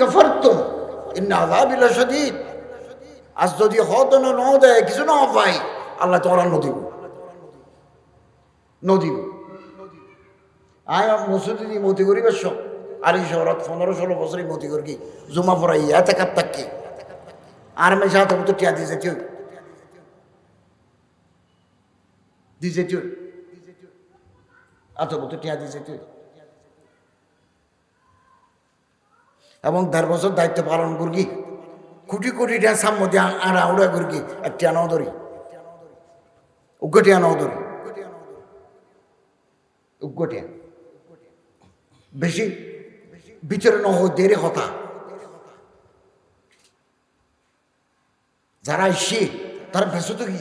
কাফারতুম ইন্না আযাবি লাশাদীদ। আজ যদি হদ ন দেয় কিছু না পাই, আল্লাহ তোরা নদীব নদীব। আয় মসজিদে দিয়ে মতি করি বেশ আর এই শহরত 15-16 বছরই মতি করি কি জমা পড়াই এতে কাপ থাকি আর মেশা তো টিয়া দিয়েছে তুই দিয়েছে তুই এত মতো টিয়া দিয়েছে তুই। এবং 1.5 বছর দায়িত্ব পালন করি কোটি কোটি টাকা সাম্মতি আর আউড়া করি এক টিয়া নাও ধরি উগ্গটিয়া নাও ধরি উগ্গটিয়া বেশি বিচারে ন দেরি কথা যারা এসে তারা ভেসত কি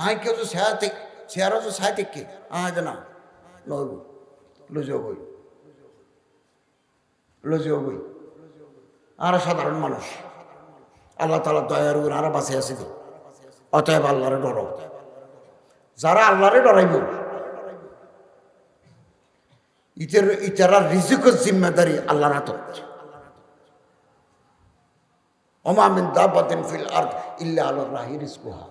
আয় কেউ তো শেয়ারও তো সায় থেকে আজ না নইব লজিও বই লজিও বই আর সাধারণ মানুষ আল্লাহ তালা দয়ার উপর আরো বাঁচে আছে তো অতএব আল্লাহরে ডর। যারা আল্লাহরে ডরাইব ইতারা রিজিকের জিম্মেদারি আল্লাহর হাতত। ওমা মিন দাব্বাতিন ফিল আরদ ইল্লা আলাল্লাহি রিজকুহা।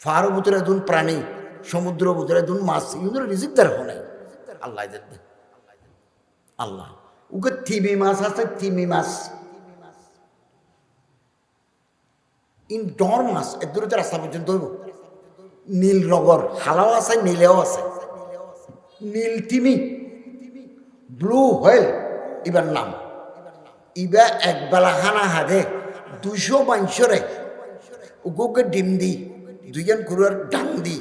ফার ভিতরে দুন প্রাণী, সমুদ্র ভিতরে দুন মাছ, এগুলোর রিজিক দেওয়ার হয় আল্লাহ দেন। আল্লাহ ওকে তিমি মাছ আছে, তিমি মাছ ইন ডর মাছ এর দূরে রাস্তা পর্যন্ত হইব। নীল রগর হালাও আছে, নীলেও আছে। নীল তিমি, ব্লু হোয়েল ইবার নাম। ইবা একবেলা খানা হাদে 200 মানুষরে ওকে ডিম দি 2 জন কুড়ার ডাং দি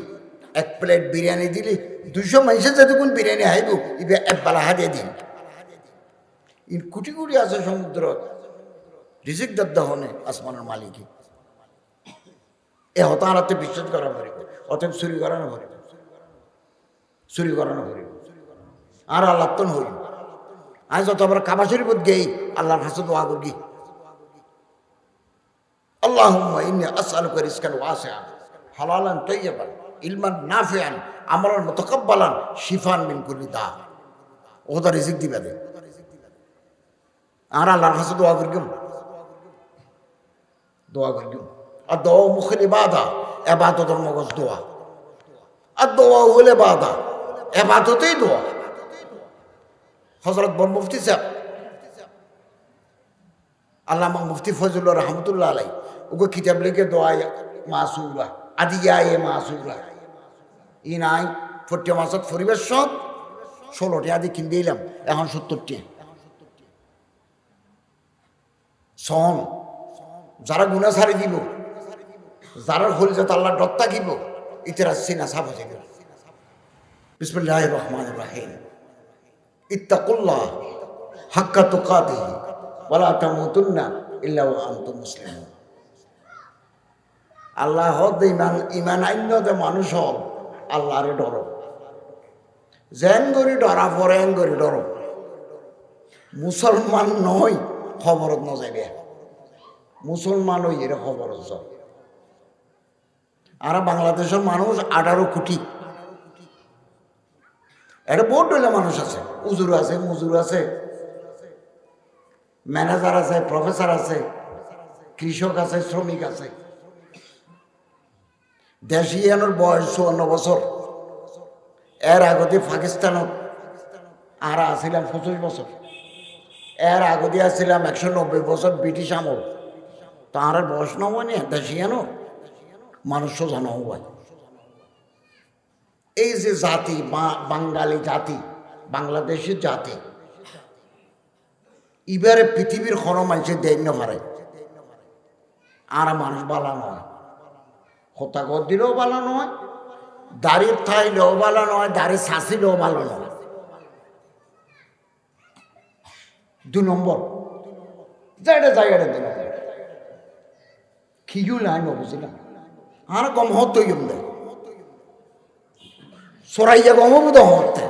1 প্লেট বিরিয়ানি দিলি 200 মানুষের যতক্ষণ বিরিয়ানি হাইব ইবা একবেলা হাদে দিন। ইন কোটি কোটি আছে সমুদ্র রিজিক দদ্দা হনে আসমানের মালিকই এ হতারাতে বিশ্বাস করা ভরিব। অতএব চুরি করানো ভরিব, চুরি করানো ভরিব আর আল্লাহ তো হইব। আজ যত আমরা কাবা শরীফত গেই আল্লাহর কাছে দোয়া করি আল্লাহুম্মা ইন্নী আসআলুকা রিজকান ওয়াসিআন হালালান তাইয়্যিবান ইলমান নাফিআন আমালান মুতাকাব্বালান শিফান মিন কুল্লি দা। ওটা রিজিক দিবা দে আর আল্লাহর কাছে দোয়া করি দোয়া করি। আর দোয়া মুখের ইবাদা, ইবাদতের মগজ দোয়া। আর দোয়া হলে ইবাদা, ইবাদতেই দোয়া। হযরত বড় মুফতি সাহেব আল্লামা মুফতি ফজলুর রহমতুল্লাহ আলাই ওকে কিতাব লিখে দোয়া মাসুরা আদিয়া এ মাসুরা ই নাই 40 মাসত পরিবেশ সব 16টি আদি কিনে দিলাম, এখন 70টি সন। যারা গুনাহ ছাড়ি দিব, যারা হলিজাত আল্লাহ ডত্তা দিব, ইতারা সিনা সাফ হয়ে যাবে। বিসমিল্লাহির রহমানির রহিম। ইত্তাকুল্লাহ হাক্কা তুকাতিহি ওয়ালা তামুতুন্না ইল্লা ওয়া আনতুম মুসলিমুন। আল্লাহ হদ ইমান আইন দে মানুষ হল আল্লাহরে ডর। যেন গরি ডরা পরে এন গরি ডর। মুসলমান নয় খবরত ন যাবে, মুসলমান ওই এর খবরত যায়। আর বাংলাদেশের মানুষ 18 কোটি। এটা বহুত ডলে মানুষ আছে, উজুর আছে, মুজুর আছে, ম্যানেজার আছে, প্রফেসর আছে, কৃষক আছে, শ্রমিক আছে। দেশিয়ানোর বয়স 54 বছর। এর আগতে পাকিস্তানত আর আসছিলাম 25 বছর। এর আগতে আসছিলাম 190 বছর ব্রিটিশ আমল। তার বয়স নয় দেশিয়ানো মানুষ জানো হয়। এই যে জাতি বাঙালি জাতি, বাংলাদেশের জাতি, এবারে পৃথিবীর কোনো মানুষের দেয় না পারে। আর মানুষ বালা নয়, হত্যা কর দিলেও ভালো নয়, দাড়ির থাইলেও ভালো নয়, দাড়ি শাসিলেও ভালো নয়। 2 নম্বর জায়গাটা 2 নম্বর খিজু লাইন বুঝলাম আর কম হতো দেয় সরাইয়া গম বোধ হতে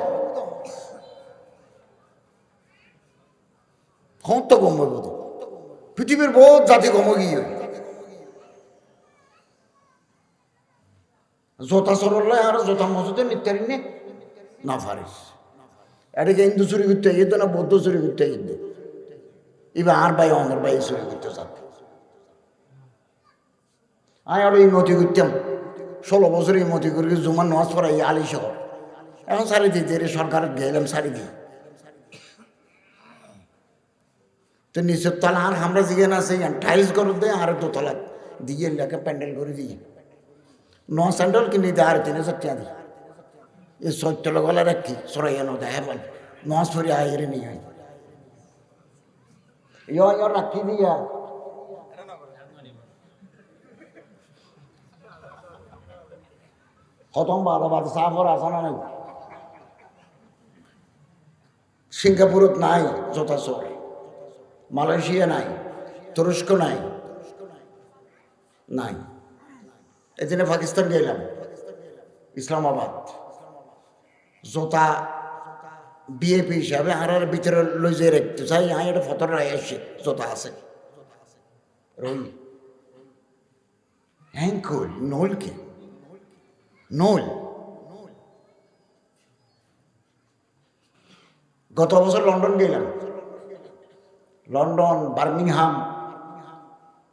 হত গম বোধ পৃথিবীর বহুত জাতি গম গিয়ে জোতা সরল আর জোতা মজুতে নিত্যারি না পারিস এটাকে হিন্দু চুরি করতে যেত না, বৌদ্ধ চুরি করতে যেত। এবার আর ভাই অনের ভাই চুরি করতে চাপ। আমি আরো ইমতি করতাম 16 বছর ইমতি করি, জুমার নামাজ পড়াই আলি শহর। এখন সারি দিতে সরকার গেলাম সারি দিই। তো নিচের তলা আর আমরা যেখানে আছে টাইলস করে দেয়, আর দোতলা দিয়ে লেখা প্যান্ডেল করে দিয়ে স্যান্ডেল কিনে দিই, আর 3000 টাকা দিই। এই 14 গলা রাখি সরাইয়া নয় হ্যাঁ নামাজ পড়ি আয়ের নিয়ে হয় রাখি দিয়া খতম বাদ সাফর আসানা নাই। সিঙ্গাপুরত নাই জোতা চোর, মালয়েশিয়া নাই, তুরস্ক নাই, নাই। এই জন্য পাকিস্তান গেলাম, ইসলামাবাদ। জোতা বিএপি হিসাবে আর ভিতরে লই যে রাখতে চাই, আমি একটা ফটো রায় আসছি, জোতা আছে রই হ্যাঙ্কুল নোল কি নোল। গত বছর লন্ডন গেলাম, লন্ডন, বার্মিংহাম,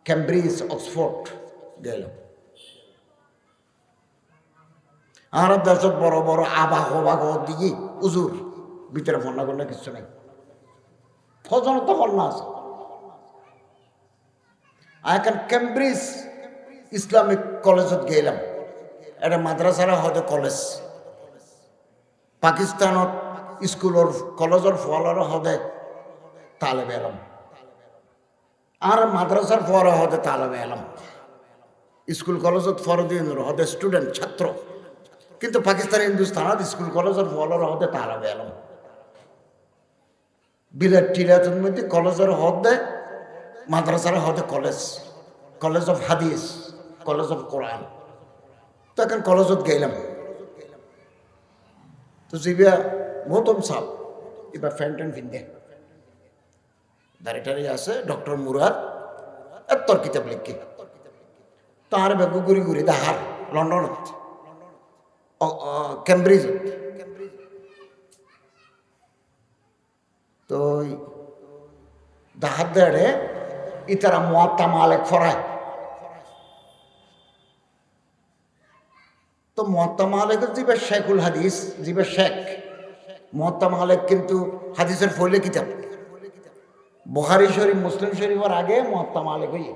ক্যামব্রিজ, অক্সফোর্ড গেলাম। আর দেশত বড় বড় আবাহ বাঘ দিকে উজুর ভিতরে ফন্না করলে কিছু নেই, ফজন তো ফন্না আছে। এখন ক্যামব্রিজ ইসলামিক কলেজত গেলাম, এটা মাদ্রাসারা হয়তো কলেজ। পাকিস্তানত স্কুলের কলেজের ফলের হদে তালেবে এলাম, আর মাদ্রাসার ফরে হদে তালেবে এলাম। স্কুল কলেজত ফরদিন হদে স্টুডেন্ট ছাত্র, কিন্তু পাকিস্তান হিন্দুস্তানত স্কুল কলেজের ফলের হদে তালেবে এলাম। বিলেট টিলাতের মধ্যে কলেজের হদে মাদ্রাসার হদে কলেজ, কলেজ অফ হাদিস, কলেজ অফ কোরআন। তো এখন কলেজত গেলাম, তো জিবিয়া মহতম সাহ এবার ফ্যান্টেন ফিন্দে দাঁড়িটারি আছে, ডক্টর মুরাদ এত্তর কিতাব লিখি তাহার বেগু ঘুরি ঘুরি দাহার লন্ডনত, ক্যামব্রিজ। তো দাহার দেড়ে ইতারা মুয়াত্তা মালিক ফরায়। তো মুয়াত্তা মালিকের জিবে শেখুল হাদিস, জিবে শেখ মুয়াত্তা মালিক কিন্তু হাদিসের ফলে কিতাব। বুখারী শরীফ, মুসলিম শরীফের আগে মুয়াত্তা মালিক হইয়ে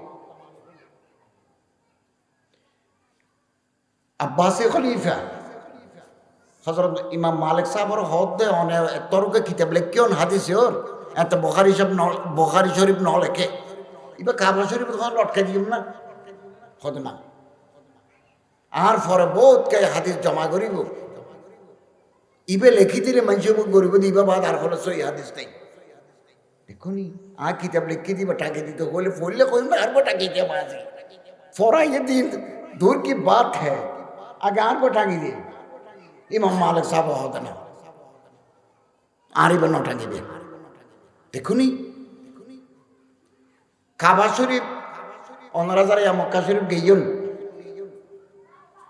আব্বাসী খলিফা হযরত ইমাম মালিক সাহেবের হদে অনে তরকে কিতাব লেখিয়ন হাদিস ওর এত বুখারী সব বুখারী শরীফ ন লেখে। এবার কাবা শরীফ তখন লটকে দিম না হদ না, আর পরে বহুত কে হাদিস জমা করিব, ইবে লেখি দিলে মানুষ গরিব দিবা বাদ আর হলে সই হাদিস নেই। দেখুন আর কিতাব লিখি দিবা টাকে দিতে হলে পড়লে কইম আর টাকি দিয়ে বাজে ফরাইয়ে দিন দূর কি বাত হ্যাঁ, আগে আর টাকি দিয়ে ইমাম মালিক সাহেব হতে না আর এবার ন টাকিবে। দেখুনি কাবা শরীফ ওনারা যারা মক্কা শরীফ গেইন,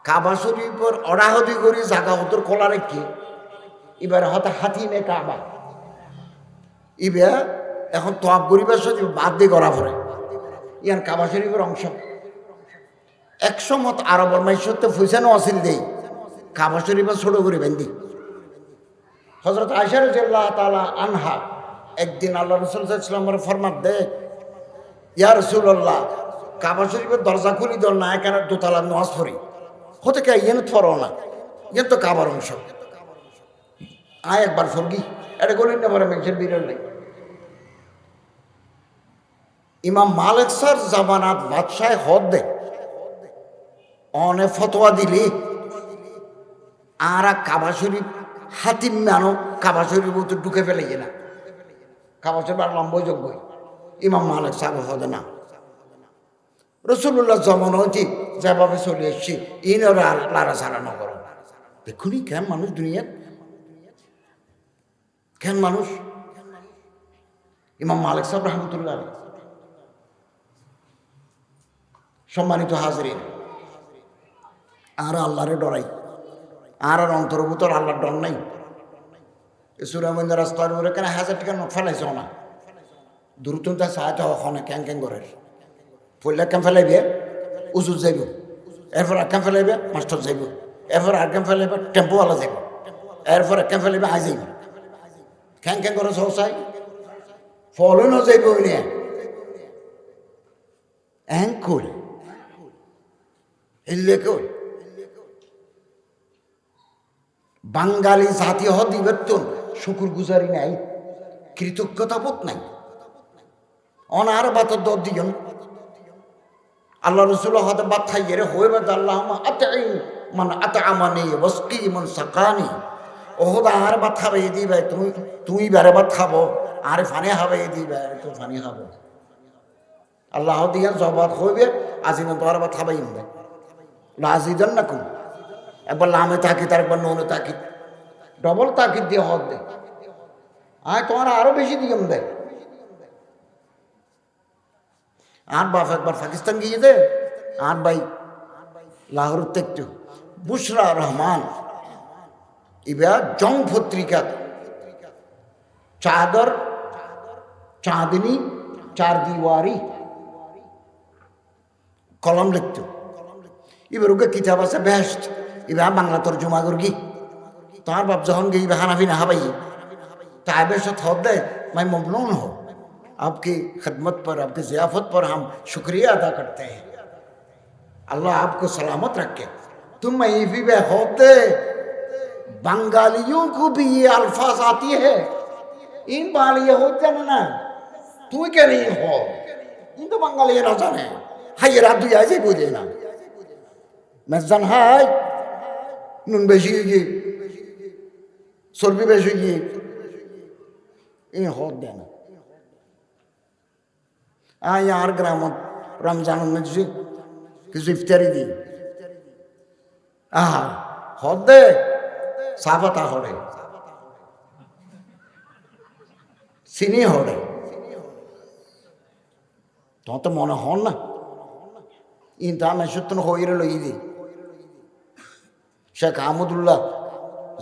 কাবা শরীফের অড়াহদি করি জাগা হতর খোলা রেখে এবার হতে হাতিমে কাবা ইবে এখন তোয়াব গরিবের সাথে বাদ দিয়ে করা পড়ে ইয়ান কাবা শরীফের অংশ। 100 মত আরবর মাইশতে ফুসানো আসিল দেই কাবা শরীফের ছোট করে বেন্দি। হযরত আয়েশা রাদিয়াল্লাহু তাআলা আনহা একদিন আল্লাহ রাসূল সাল্লাল্লাহু আলাইহি ওয়াসাল্লামের ফরমান দেয়, ইয়া রাসূলুল্লাহ কাবা শরীফের দরজা খুলি দর না, এখানে দোতলা নামাজ পড়ি হতে কে ইয়েন ফরো না, ইয়েন তো কাবার অংশ। আয় একবার ফরগি এটা গলিন না পরে মেনশন বিরল নাই। ইমাম মালিক স্যার জামানাত বাদশাহ হদ দে অনে ফতোয়া দিলি আর কাবা শরীফ হাতিম মানো কাবা শরীফ তো ঢুকে ফেলে না, কাবা শরীফ আর লম্বই যোগ্য ইমাম মালিক সাহেব হদে না। রসুল্লাহ জমন হয়েছি যেভাবে চলে এসছি ইনর লারা সারা নগর। দেখুনি কেন মানুষ দুনিয়ার, কেন মানুষ। ইমাম মালিক সাহেব রহমতুল্লাহ সম্মানিত হাজরিন, আর আল্লাহরে ডরাই, আর অন্তর্ভুতর আল্লাহর ডর নাই। সুরামন্দ রাস্তার উপরে কেন 1000 টাকা নোট ফেলাইছ না দ্রুত তা সাহায্য হনে ক্যাং ক্যাং করে পড়লে কেন ফেলাইবে উজুর যাইব এরপর আকাম ফেলাইবে মাস্টার যাইব এরপর আকাম ফেলাইবে টেম্পোওয়ালা যাইব এরপর আকাম ফেলাইবে আই যাইব ক্যাং ক্যাং করে সহসাই ফলনও যাইব নিয়ে অ্যাঙ্কুল হিললে কই বাঙালি জাতি হদি বেতন শুকুর গুজারি নাই কৃতজ্ঞতা বোধ নাই অনার বাতর দর দিজন আল্লাহ রসুল হতে বাদ খাইয়ে রে হয়ে বাদ আল্লাহ মান আত আমানি বস্কি মন সাকানি ওহদা আর ভাত খাবে দিবে তুমি বেড়ে ভাত খাবো আর ফানি খাবে দিবে তো ফানি খাবো আল্লাহ দিয়া জবাব হইবে আজিন তোমার ভাত খাবাই হবে আজিজন না কুম একবার লামে তাকিদ আর একবার নুনে তাকিদ ডবল তাকিদ দিয়ে হক দে আয় তোমার আরো বেশি দিয়ম দে আর বাপ একবার পাকিস্তান গিয়ে দে আর ভাই লাহোর একটু বুশরা রহমান এবার জং পত্রিকা চাদর চাঁদনি চার দিওয়ারি কলম লিখত এবার ওকে কিতাব আছে বেহেস্ট এবার বাংলা তর্জমা করগি তোমার বাপ যখন গই হানাফি না হাবাই তাই बेशत हद दे मैं ममनून हो आपकी खिदमत पर आपकी ज़ियाफ़त पर हम शुक्रिया अदा करते हैं अल्लाह आपको सलामत रखे तुम महफी में होते बंगालियों को भी ये अल्फाज आती है इन बाल ये हो जाने ना तू क्या नहीं हो इन तो बंगाली ना जाने हाय ये रात दुनिया ऐसे बोले ना मैं जन हाय नुन बेशी ये सोलबी बेशी ये इन हो देना यार ग्राम रमजान में কিছু ইফতারি দি আহা হদে সাফাতা হরে চিনি হরে তোমার তো মনে হন না ইনতা মেসুতন হইরে লই দি শেখ আহমদুল্লাহ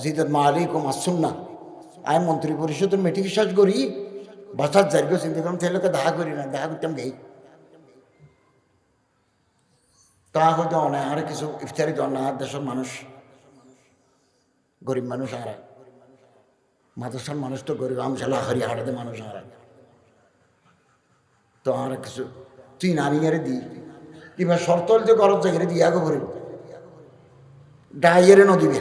জিদাত মালিকুম আসুন্না আই মন্ত্রী পরিষদের মিটিং শেষ করি বাসার জায়গা চিন্তা করলাম তাহলে দেখা করি না দেখা করতাম গেই তা হয়তো অনেক আর কিছু ইফতারি দেওয়ার না দেশের মানুষ গরিব মানুষ আর মাদ্রাসার মানুষ তো গরিব আমশালা হরি হাড়াতে মানুষ আর তো আর কিছু তুই নানিয়ারে দি কিংবা শর্তল যে গরজ জায়গায় দিয়ে আগে ভরিব ডাইয়ারে নদীবে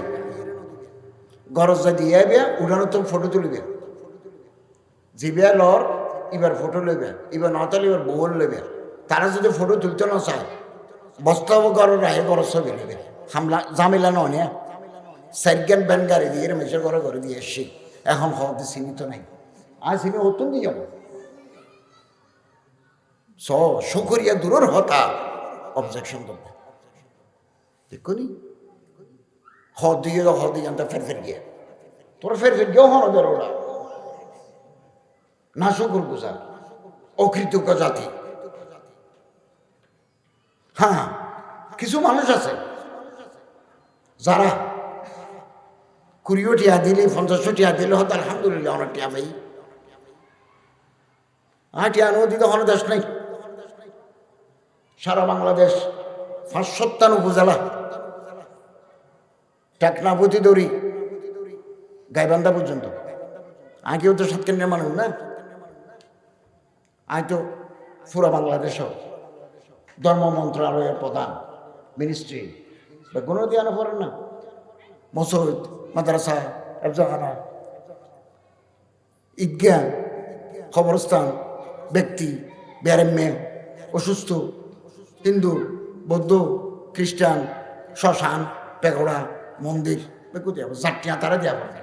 গরজ যা দিয়ে বিয়া উড়ানো তো ফটো তুলিবে জিবিয়া লর এবার ফটো লইবে এবার নতাল এবার বউল লইবে তারা যদি ফটো তুলতে না চায় বস্তাবো গরো রাহে গরজ ছবি নেবে হামলা জামিলা নয় সাইকেল ব্যান গাড়ি দিয়ে মেসে ঘরে দিয়ে এসছি এখন হতে চিনি তো নাই আর চিনি হতুন দিয়ে যাব শুকরিয়া দূরের হতা অবজেকশন করবে দেখুনি দিয়ে জানতে ফের গিয়ে তোর ফের গিয়েও হন ওদের ওরা না শুকুর গুজার অকৃতজ্ঞ জাতি হ্যাঁ কিছু মানুষ আছে যারা 20 টিয়া দিলে 50 টিয়া দিলে হয়তো আলহামদুলিল্লাহ অনেক টিয়া ভাই টিয়া নদীতে হন দেশ নেই সারা বাংলাদেশ 557 উপজেলা টেকনাফতি দড়ি গাইবান্ধা পর্যন্ত আগেও তো সাতকেন্দ্রের মানুষ না আজ তো পুরা বাংলাদেশ ধর্ম মন্ত্রণালয়ের প্রধান মিনিস্ট্রি বা কোনো দিয়ে পড়েন না মসজিদ মাদ্রাসা এফজাখানা ঈদগাহ কবরস্থান ব্যক্তি ব্যারেম্যে অসুস্থ হিন্দু বৌদ্ধ খ্রিস্টান শ্মশান পেগোড়া মন্দির বেকু দিয়া জাটিয়া তারা দিয়া পড়ে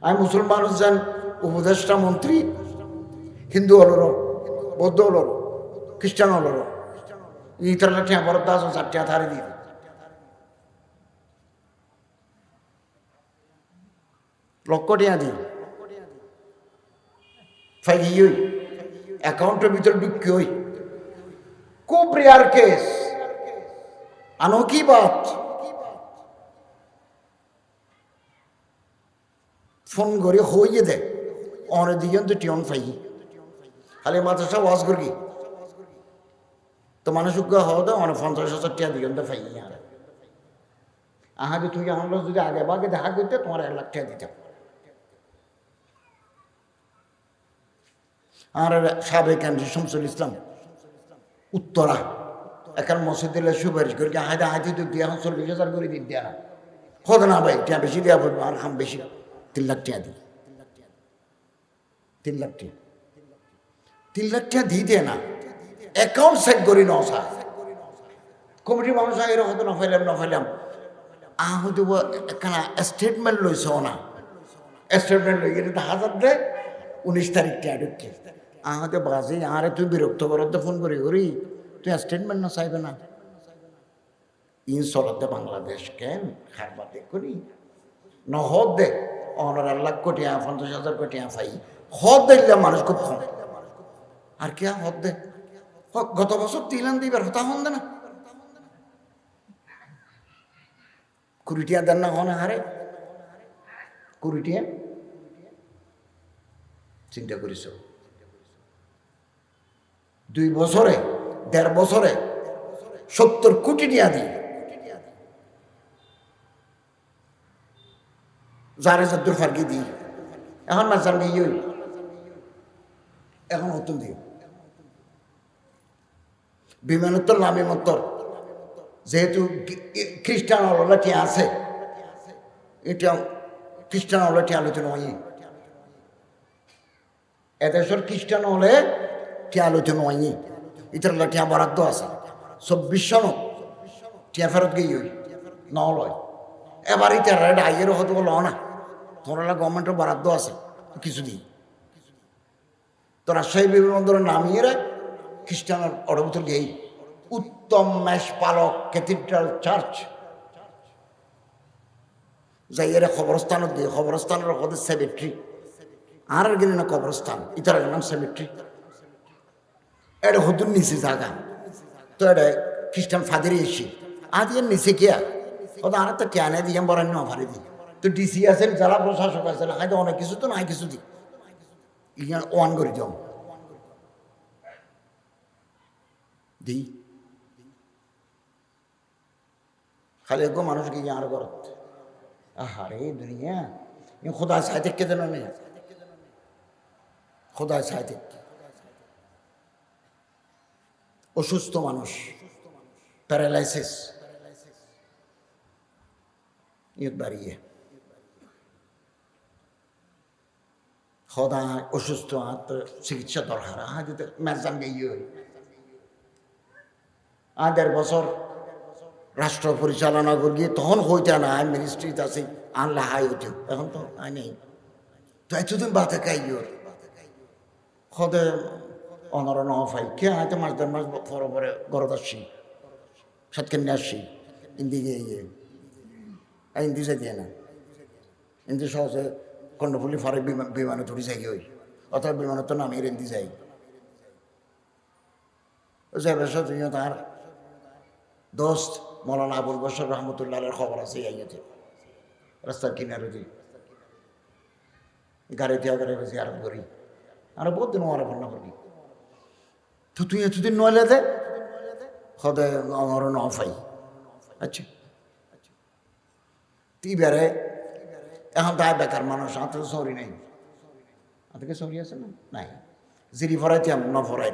আমি মুসলমান হচ্ছেন উপদেষ্টা মন্ত্রী হিন্দু হলর বৌদ্ধ হলর খ্রিস্টান হলর ইতারা টিয়া বরফ দাস চারটিয়া থারে দিয়ে লক্ষ টিয়া দিই ফাইকি হই অ্যাকাউন্টের ভিতরে ঢুকি হই খুব রেয়ার কেস अनोखी बात ফোন করে হইয়ে দে অনেক দিকে তো টিয়ন ফাই খালি মাদ্রাসা ওয়াজ করি তো মানুষ হওয়া দেয় অনেক 50,000 টাকা দিকে তো ফাই আর আহারে তুই আমার যদি আগে বাগে দেখা করতে তোমার 1 লাখ টাকা দিতাম। আর সাবেক এমডি শামসুল ইসলাম উত্তরা এখন মসজিদে সুপারিশ করি হাইতে হাইতে তো দিয়ে এখন 40,000 করে দিন দেয়া না হতো না ভাই টাকা বেশি দেওয়া পড়বে আর খাম বেশি 3 লাখ টাকা দিই 3 লাখ টাকা 3 লাখ টাকা দিয়ে দেয় না অ্যাকাউন্ট চেক করি ন স্যার কমিটির মানুষ এর হতো না ফাইলাম হয়তো একখানা স্টেটমেন্ট লইছ না স্টেটমেন্ট লই গেলে 1000 দেয় 19 তারিখ টাকা ঢুকে হয়তো বাজে আরে তুই বিরক্ত করতে ফোন করি তুই স্টেটমেন্ট না চাইবে না ইন চলতে বাংলাদেশ কেন খারবাতে করি নহদ দে 1 লাখ কোটি 50,000 কোটি ফাই হদ দিলে মানুষ খুব কম আর কে হদ দে গত বছর দিলাম দিবার হতা হন না 20 টাকা দেন না হন হারে 20 টাকা চিন্তা করিস 2 বছরে 1.5 বছরে 70 কোটি টাকা দিই যারে যদ্দুর ফার্কি দিই এখন না জানবে এখন নতুন দিই বিমানোত্তর নামিমোত্তর যেহেতু খ্রিস্টান অললাটি আছে এটা খ্রিস্টান অললাটি আলোচনা হয় এদেশের খ্রিস্টান হলে টিয়া আলোচনা হয়নি ইতার টিয়া বরাদ্দ আছে 24 টিয়া ফেরত গিয়ে নলয় এবার ইতার রেড আইয়েরও হয়তো ল না তোরা গভর্নমেন্টের বরাদ্দ আছে কিছু দিই তো রাজশাহী বিমানবন্দরের নামিয়ে খ্রিস্টানের অর্ডার গেই উত্তম মেষ পালক ক্যাথিড্রাল চার্চ যাই এরা খবরস্থানত দিয়ে খবরস্থানের ওদের সেমেট্রি আর গেলে না কবরস্থান ইতার নাম সেমেট্রি এটা হতুন নিচে জায়গা তো এটা খ্রিস্টান ফাদের এসে আদিয়ের নিচে কে ওটা আর তো কেনে দিয়ে বরান্য অফারে দিই তো ডিসি আছেন জেলা প্রশাসক আছেন হয়তো অনেক কিছু তো নাই কিছু দিই ইয়ার ওয়ান করে যাও দিই খালি একগো মানুষ গিয়ে আর করত আহারে দুনিয়া খোদা সাহিত্য কে দেন নেই খোদা সাহিত্য অসুস্থ মানুষ প্যারালাইসিস ইয়ে বাড়িয়ে খোদা অসুস্থ চিকিৎসা দরকার যদি মেজান গিয়ে 1.5 বছর রাষ্ট্র পরিচালনা করি তখন হইতে না আইন মিনিস্ট্রিতে আছে আনলে হাই হইতে এখন তো আই নেই তো এতদিন বাতে কাইর খদে অনর নফাই কে হয়তো 1.5 মাস পরে গরদ আসছি সাতকে নিয়ে আসছি ইন্দিকে গিয়ে ইন্দি যাই দিয়ে না ইন্দি সহজে কর্ণফুলি ফারে বিমানে তুলি যাই ওই অথবা বিমানে তো নামিয়ে ইন্দি যাই তুই তার দোস্ত মৌলানা আবুল বশর রহমতুল্লাহের খবর আছে আইয়াতে রাস্তার কিনারে দিয়ে গাড়িতে আগে জিয়ারত করি আর বহুত দিন ওরা ভান্না করি তো তুই এতদিন নইলে দে সদে আমার নফাই আচ্ছা তুই বেড়ে এখন তাই বেকার মানুষ হাতে তো সরি নেই হাতে সরি আছে না নাই জিরি ফরাইতাম ন ফরাই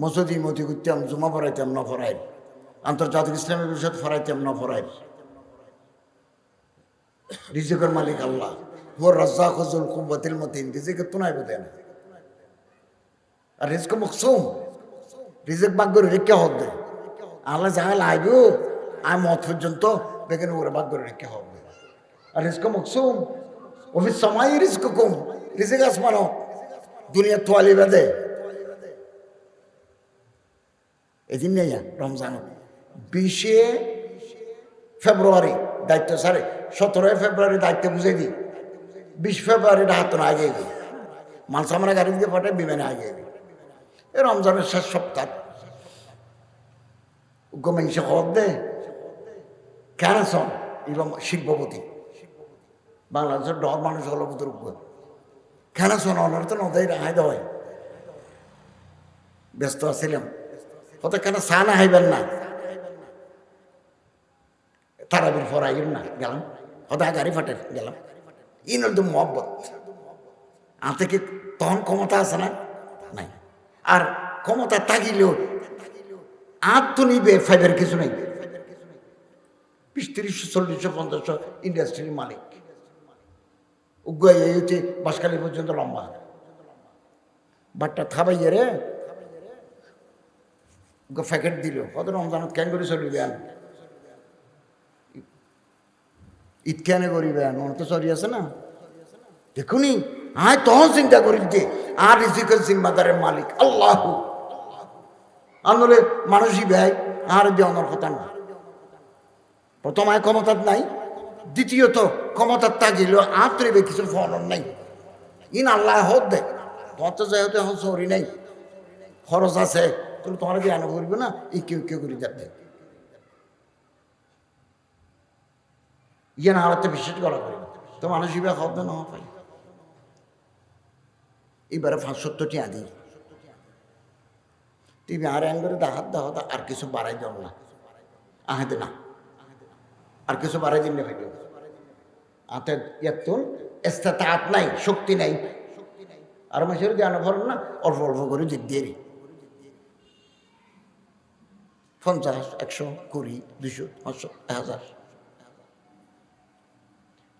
মসজিদ মতি করতাম জুমা ফরাইতাম ন ফরাই আন্তর্জাতিক ইসলামী পরিষদ ফরাইতাম ন ফরাই রিজিকের মালিক আল্লাহ ওর রাজ্জাক হুজুল কুব্বাতিল মতিন রিজিকের তো নাই বোধ না আর রিজক মকসুম রিজিক ভাগ্য রেখে হবে আল্লাহ যাহা লাগবে আর মত পর্যন্ত দেখেন ওরা ভাগ্য রেখে হবে আর রিজক মকসুম অফিস সময় রিজক কম রিজিক আসমানো দুনিয়া তোয়ালি বেঁধে এদিন নেই রমজান 20 ফেব্রুয়ারি দায়িত্ব সারে 17 ফেব্রুয়ারি দায়িত্ব বুঝে দিই 20 ফেব্রুয়ারি হাত না আগে দিই মানুষ আমরা গাড়ি দিয়ে পাঠায় বিমানে আগে দিই এই রমজানের শেষ সপ্তাহ গমেংসে খবর দে কেন সন এবং শিল্পপতি বাংলাদেশের ডর মানুষ হলো বুদ্রুজ্ঞ কেন শোনো ওনার তো নদাই রাহাই দেওয়াই ব্যস্ত আছিলাম হতে কেন চা না হাইবেন না তারাবির ফরাইম না গেলাম হতে গাড়ি ফাটে গেলাম ইন তো মহব্বত আতে কি তখন ক্ষমতা আছে না নাই আর ক্ষমতা থাকিলেও আর তো নিবে ফাইবার কিছু নাই 20-30-40-50 ইন্ডাস্ট্রির মালিক উগ্গয় হচ্ছে বাঁশখালী পর্যন্ত লম্বা বাটটা থাবাইয়ে রে প্যাকেট দিল কত রমজানত কেন করে চলিবেন ঈদ কেন করিবেন ওর তো চলি আছে না দেখুনি আয় তখন চিন্তা করি যে আর রিজিকের জিম্মাদারের মালিক আল্লাহ আনলে মানুষই ব্যয় আর দেওয়ানোর কথা না প্রথম আয় ক্ষমতার নাই দ্বিতীয়ত ক্ষমতার তাগিল আর তৈবে কিছু ফলন নাই ইন আল্লাহ হত দেয় তোমার তো যেহেতু এখন সরি নাই খরচ আছে তুমি তোমার জ্ঞান করবে না এই কেউ কেউ করে যাবে ইয়ে না হারাতে বিশ্বাস করা করি তো মানুষ ইবে হবে না পাই এবারে 570 আদি টিভি আর করে দাহাত দাহাত আর কিছু বাড়াই দেব না আহেতে না আর কিছু বাড়াই দিন না ভাইও আতে এতন এস্তাত নাই শক্তি নাই আর মাসের জ্ঞান ভরণ না অল্প অল্প করে দিক দিয়ে 50, 100, 20, 200, 500, 1000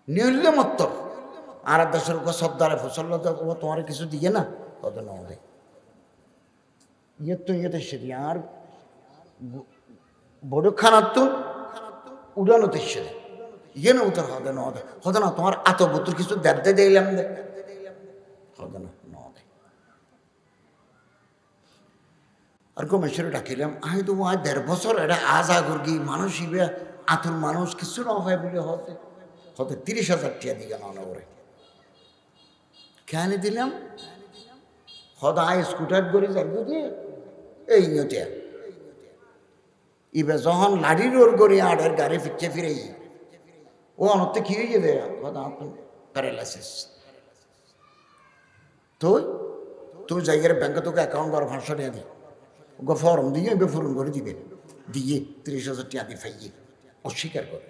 নিলে মাত্র আর দেশের উপর সর্দারে ফসল তোমার কিছু দিয়ে না কত না হবে ইয়ে তো ইয়েতে সেরি আর বড় খানার তো উড়ানোতে সেরে ইয়ে না উত্তর হবে না হতে না তোমার আতবতুর কিছু দেখতে দিলাম হবে না আর কমেশ্বরে ডাকিলাম আমি তো 1.5 বছর এটা আজ আগরগি মানুষ ইবে আতুর মানুষ কিছু না হয় বলে হতে 30,000 টিয়া দিকে না করে কেন দিলাম হদ আয় স্কুটার করে যাবো যে এই নিতে ইবে যখন লাড়ির ওর করে আড়ের গাড়ি ফিরছে ফিরে ও অনতে কি হয়ে যাবে প্যারালাইসিস তুই জায়গায় ব্যাংকে তোকে অ্যাকাউন্ট করা 500 টাকা দিই ওকে ফর্ম দিয়ে এবার পূরণ করে দিবে দিয়ে 30,000 টাকা দিয়ে ফাইয়ে অস্বীকার করে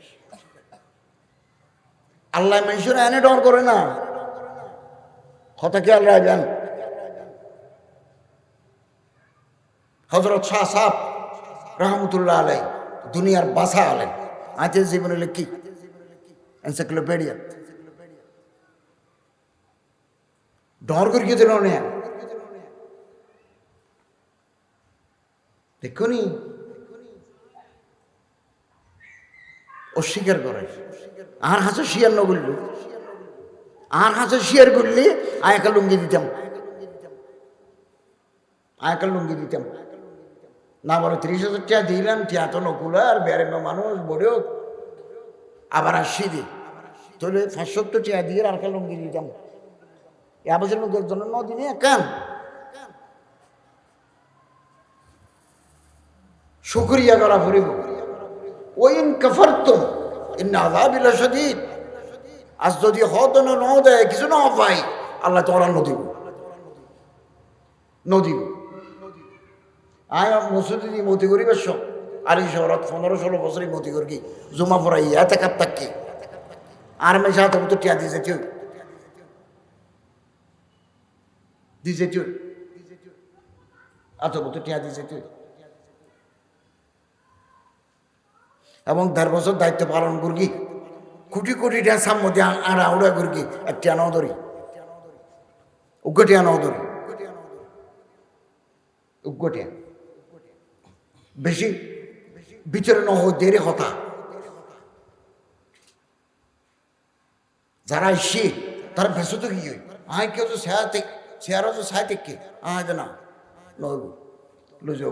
আল্লাহ মানুষের এনে ডর করে না কথা কি আল্লাহ যান হযরত শাহ সাহেব রহমতুল্লাহ আলাই দুনিয়ার বাসা আলেন আজের জীবনে লিখি এনসাইক্লোপিডিয়া ডর করে দিল না দেখুনি অস্বীকার করে আর হাসে শিয়ার নগরল আর হাসে শিয়ার করলে আয়াকা লুঙ্গি দিতাম না বলে 30,000 টাকা দিলাম টিয়া তো নকুলা আর বেড়ে মানুষ বড়েও আবার আসি দি তাহলে 570 টাকা দিয়ে আর একটা লুঙ্গি দিতাম এ বছর জন্য 9 দিনে কান শুকরিয়া করা ফুরিব ওইন কাফারতুম ইন্না আযাবি লাশাদীদ আজ যদি হদ না দেয় কিছু না পাই আল্লাহ তোরা নদীব আয় মসজিদে মতি করি বেশ আর এই শহরত 15-16 বছরই মতি করি কি জমা পড়াই এতে কাপ থাকি আর মেশা তো টিয়া দিয়ে যেত এত মতো টিয়া দিয়ে যেত এবং 1.5 বছর দায়িত্ব পালন করি কোটি কোটি টাকা সামনে আড়া উড়া করি একটি আনাও ধরি উগ্গটি আনাও ধরি উগ্গটিয়া বেশি বিচারে ন দেরি হতা যারা আসি তারা ভেসো তো কি আয় কেউ তো শেয়ারও তো সাই থেকে আয় না নইব লজিও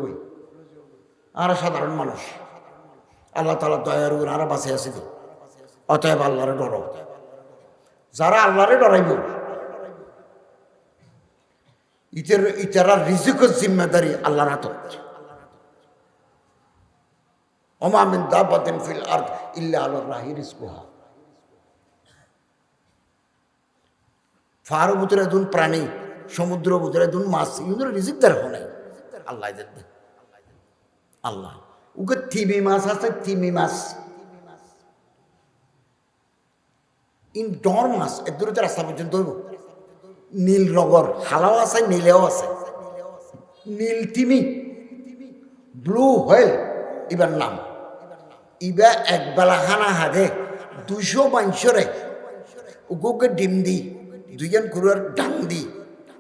বই আর সাধারণ মানুষ আল্লাহ তাআলা দয়ার উপর আর বাঁচে আছে অতএব আল্লাহরে ডর যারা আল্লাহরে ডরাইব ইতারা রিজিকের জিম্মেদারি আল্লাহর হাতত ওমা মিন দাব্বাতিন ফিল আরদ ইল্লা আলাল্লাহি রিজকুহা। ফার ভিতরে দুন প্রাণী, সমুদ্র ভিতরে দুন মাছ, এগুলো রিজিক দেওয়ার হয় নাই, আল্লাহ দেন। আল্লাহ ওকে তিমি মাছ আছে, তিমি মাছ ইন ডর মাছ এর দূরতে রাস্তা পর্যন্ত হইব। নীল রগর হালাও আছে, নীলেও আছে। নীল তিমি, ব্লু হোয়েল ইবার নাম। ইবা একবেলা খানা হাগে 200 মানুষরে উগুকে ডিম দি, দুইজন কুড়ার ডাং দি,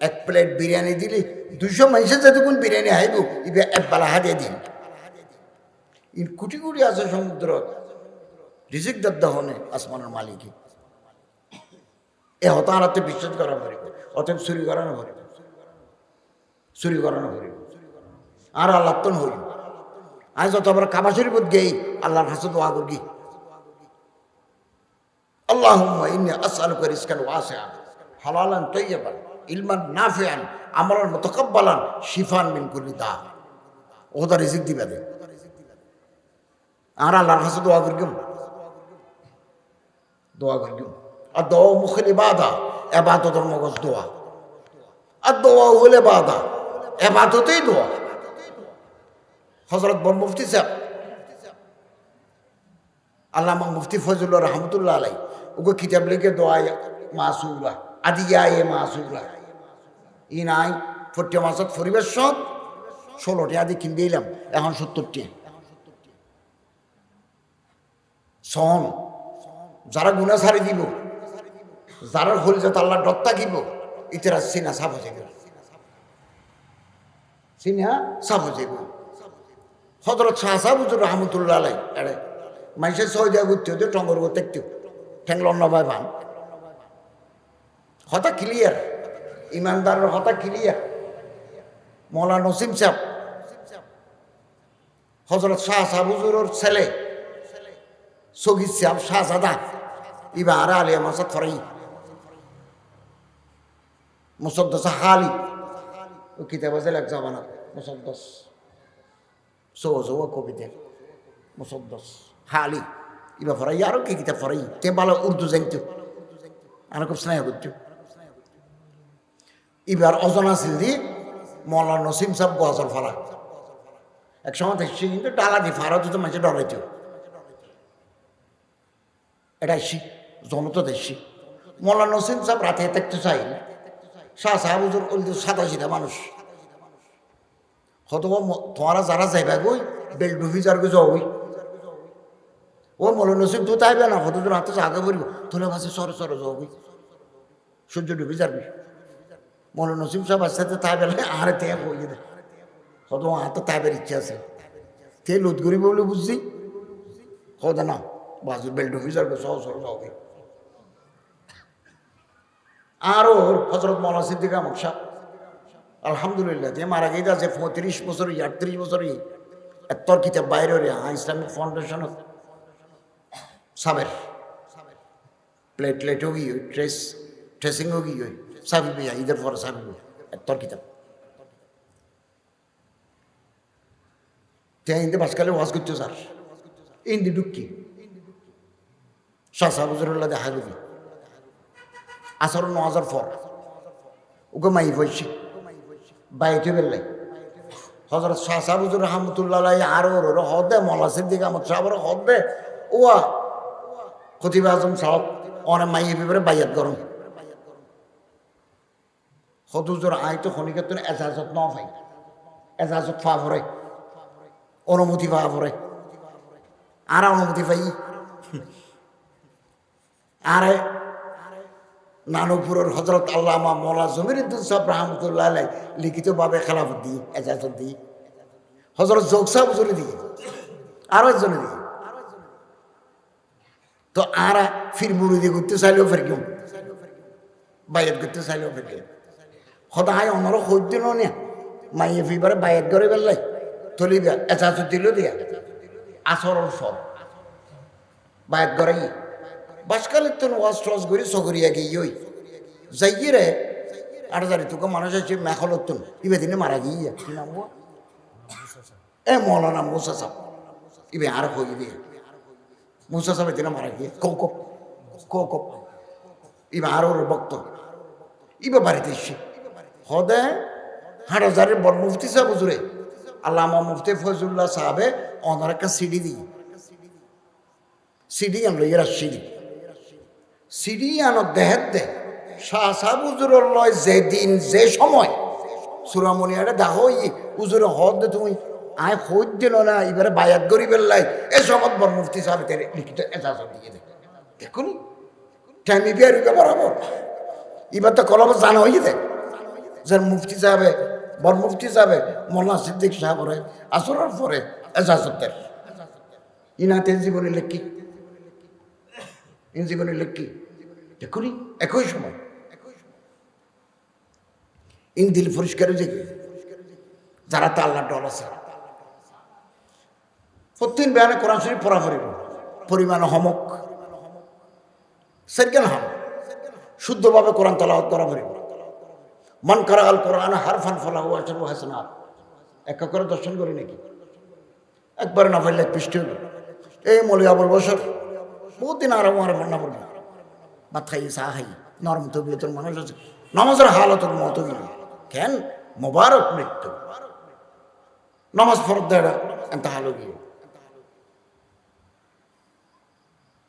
এক প্লেট বিরিয়ানি দিলি 200 মানুষের যতক্ষণ বিরিয়ানি হাইব ইবা একবেলা হাগে দিন। ইন কোটি কোটি আছে সমুদ্র, রিজিক দদ্দা হনে আসমানের মালিকে। এ হতাহারাতে বিশ্বাস করা ভরিব, অতএব চুরি করানো ভরিব, চুরি করানো ভরিব। আর আল্লাহ তো হইব। আজ যত আমরা কাবা শরীফত গেই আল্লাহর কাছে দোয়া করি, আল্লাহুম্মা ইন্নী আসআলুকা রিজকান ওয়াসিআন হালালান তাইয়্যিবান ইলমান নাফিআন আমালান মুতাকাব্বালান শিফান মিন কুল্লি দা। ওটা রিজিক দিবা দে। আর আল্লাহর কাছে দোয়া করি, দোয়া করি। আর দোয়া মুখের ইবাদা, ইবাদতের মগজ দোয়া। আর দোয়া হলে ইবাদা, ইবাদতেই দোয়া। হযরত বড় মুফতি সাহেব আল্লামা মুফতি ফজলুর রহমতুল্লাহ আলাই ওকে কিতাব লিখে দোয়া মাসুলা আদিয়ায়ে মাসুলা ই নাই 40 মাসত পরিবেশ সব 16টি আদি কিনতে এলাম, এখন 70টি সন। যারা গুণা ছাড়ি দিব, যারা হল যাতে আল্লাহ ডর থাকিব, ইতারা সিনা সাফ হয়ে যাবে, সিনা সাফ হয়ে যাবে। হযরত শাহ সাহেব হুজুর রহমতুল্লাহ আলাই এড়ে মানুষের সৌদিয়া ঘুরতে হতে টঙ্গর করতে একটু ঠেংল নবাই ভান হতা ক্লিয়ার, ইমানদারের হতা ক্লিয়ার। মৌলানা নসিম সাহেব হযরত শাহ সাহেব হুজুরের ছেলে সগীর সাহেব শাহজাদা ইবা আর আলিয়া মাসাদ ফরাই মুসদ্দস হালি ও কিতাব আছে এক জামানা মুসদ্দস সো কবিতা মুসদ্দস হালি ইবা ফরাই আরো কি কিতাব ফরাই তে ভালো উর্দু জানতো, আর খুব স্নেহ করতো। এবার অজনা ছিল দি মৌলানা নসিম সাহেব গজল ফারা এক সময় দেখছি, কিন্তু ডালা দি ফারা তো মানুষের ডরাইত। এটা আসছি জনতা দেখছি মৌলানা নসিম সাহেব রাতে দেখতে চাই শাহ সাহেব হুজুর সাদা সিধা মানুষ হয়তো তোমারা যারা যাইবা গই বেল ডুবি যার গো যাবই ও মৌলানা নসিম তো তাইবে না, হয়তো হাতে আগে পড়ব তোলে ভাসে সরে সরে যাবই সূর্য ডুবি যাবি। মৌলানা নসিম সাহেব আসতে তাই বেলা আরে তে বই দে হয়তো হাতে তাইবার ইচ্ছা আছে তে লোদ করিব বলে বুঝছি হয়তো না বাজু বেল ডুবি যাবে সহজ সরো যাবে। আরও হজরত মৌলানা সিদ্দিক আহমদ শাহ আলহামদুলিল্লাহ যে মারা গিয়ে আছে 35 বছরই 38 বছরই এত্তর কিতাব বাইরে ইসলামিক ফাউন্ডেশন সাবের প্লেটলেট হোগি ট্রেসিং হোগি সাবি ভাইয়া ঈদের পরে সাবি এত্তর কিতাব ત્યાં হিন্দি বাসকালে ওয়াজ করতে স্যার হিন্দি ঢুকি শাহ সাহেব হুজুরুল্লাহ দেখা করি আসর 9,000 পর ওকে মাই বলছি বাইকে বেরলাই হজরত শাহ সাহেব হুজুর রহমতুল্লাহ আরো হদে মৌলানা সিদ্দিক আহমদ সাহেবের হদে ওয়া খতিব আজম সাহেব অনেক মাইয়ে বিবরে বাইয়াত গরম হদ হুজুর আয় তো খনিকাত এজাজত ন ভাই এজাজত ফা ভরে অনুমতি ফা ভরে আর অনুমতি পাই আরে নানকপুরের হজরত আল্লামা মৌলা জমিরুদ্দিন সাহেব রহমতুল্লাহ আলাই লিখিতভাবে খেলাফত দিয়ে এজাজত দিয়ে হজরত জোগ সাহেব হুজুরে দিয়ে আরো একজনে দিয়ে তো আর ফির মুড়ি করতে চাইলেও ফের কেউ বাইয়াত করতে চাইলেও ফের কেউ সদায় অনর সদ্য নে মাইয়ে ফিবারে বাইয়াত করে বেললাই তলিবা এজাজত দিল দিয়া আসরের সব বাইয়াত করাই বাসকালের তো ওয়াজ টজ করি সগরিয়া গিয়ে ওই যাইয়ে রে আর জানি তোকে মানুষ আছে মেখলত তো ইবে দিনে মারা গিয়ে কি নাম এ মৌলানা মুসা সাহেব ইবে আর হইবে মুসা সাহেব দিনা মারা গিয়ে কো ইবে আর ওর বক্ত ইবে বাড়িতে এসে হদে হাটহাজারের বড় মুফতি সাহেব হুজুরে আল্লামা মুফতি ফজলুল্লাহ সাহেবে ওনার একটা সিডি দিই সিডি আনলো এরা সিডি আনো দেহের দে শাহ সাহেব হুজুরের লয় যেদিন যে সময় সুরামণিয়ারে দেখো হুজুরে হদ দে তুমি আয় খোঁজ দিল না এবারে বায়াত গরিবের লাই এ সময় বড় মুফতি সাহেব লিখিত এজাজত দিয়ে দেয় দেখুন টাইম বিয়ার বরাবর এবার তো কলম জানা হয়ে দেয় যার মুফতি সাহেবে বড় মুফতি সাহেবে মোল্লা সিদ্দিক সাহেবরে আসরের পরে এজাজতের ইনাতে জীবনী লেখি জীবনী লেখি দেখুনি একই সময় ইন দিল পরিষ্কার যে যারা তা আল্লাহ ডল আছে প্রতিদিন বেয়ানে কোরআন শরীফ পড়া পড়িব পরিমাণ হমক সেকেন্ড হাম শুদ্ধভাবে কোরআন তেলাওয়াত করা পড়িব মন করা আল কোরআন হারফান ফলাহু আশরু হাসানাত এক করে দর্শন করি নাকি একবারে না পারলে পৃষ্টি হলো এই মৌলিক আবুল বসর বহুত দিন আরো আমার না পড়বো ভাত খাই চা খাই নরম তবলি তোর মানুষ আছে নামাজের হালতের মতো কেন মোবারক মৃত্যু নামাজ ফরত দেয় এত হালো গিয়ে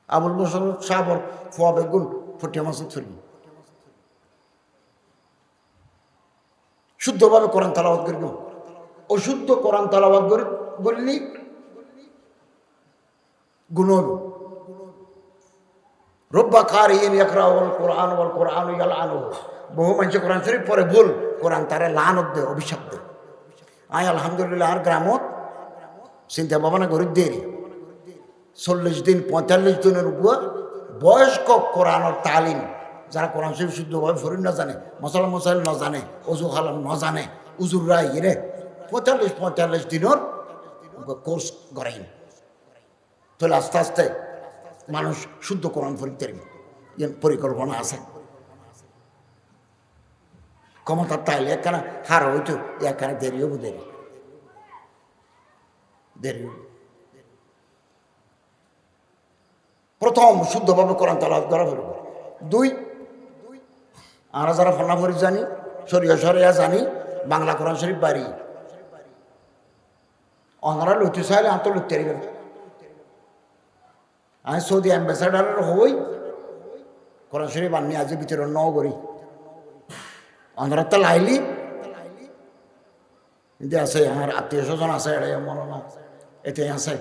আবুল বসর সাবর ফোয়া বেগুন ফটিয়া মাসুদ ফিরি শুদ্ধভাবে কোরআন তালাবাদ করিব অশুদ্ধ কোরআন তালাবাদ করলি গুণ রব্বা কার ইন ইয়াকরা ওয়াল কোরআন ইয়ালআনু বহু মানুষ কোরআন শরীফ পড়ে ভুল কোরআন তারে লানত দে অভিশাপ দে আয় আলহামদুলিল্লাহ আর গ্রামত চিন্তা ভাবনা করি দেরি 40 দিন 45 দিনের উপর বয়স্ক কোরআনের তালিম যারা কোরআন শরীফ শুদ্ধভাবে ফরিদ না জানে মশলা মশাইল না জানে অজু খালাম না জানে উজুররা ইরে 45 দিনের কোর্স করাইন তাহলে আস্তে আস্তে মানুষ শুদ্ধ কোরআন ফরিদের পরিকল্পনা আছে ক্ষমতার তাইলে একখানা হার হইতো একখানা দেরি হবো দেরি প্রথম শুদ্ধভাবে কোরআন তালাওয়াত করা ফেলব 2 আমরা যারা ফনা ফরিদ জানি সরিয়া জানি বাংলা কোরআন শরীফ বাড়ি ওনারা লইতে চাইলে আন্ত লইতে পারবেন আমি সৌদি অ্যাম্বাসাডারের হই কোরআন শরীফ আনি আজ ভিতরে নগরী ওনারা তো লাইলি কিন্তু আছে আমার আত্মীয় স্বজন আছে এড়ে মনে না এতে আছে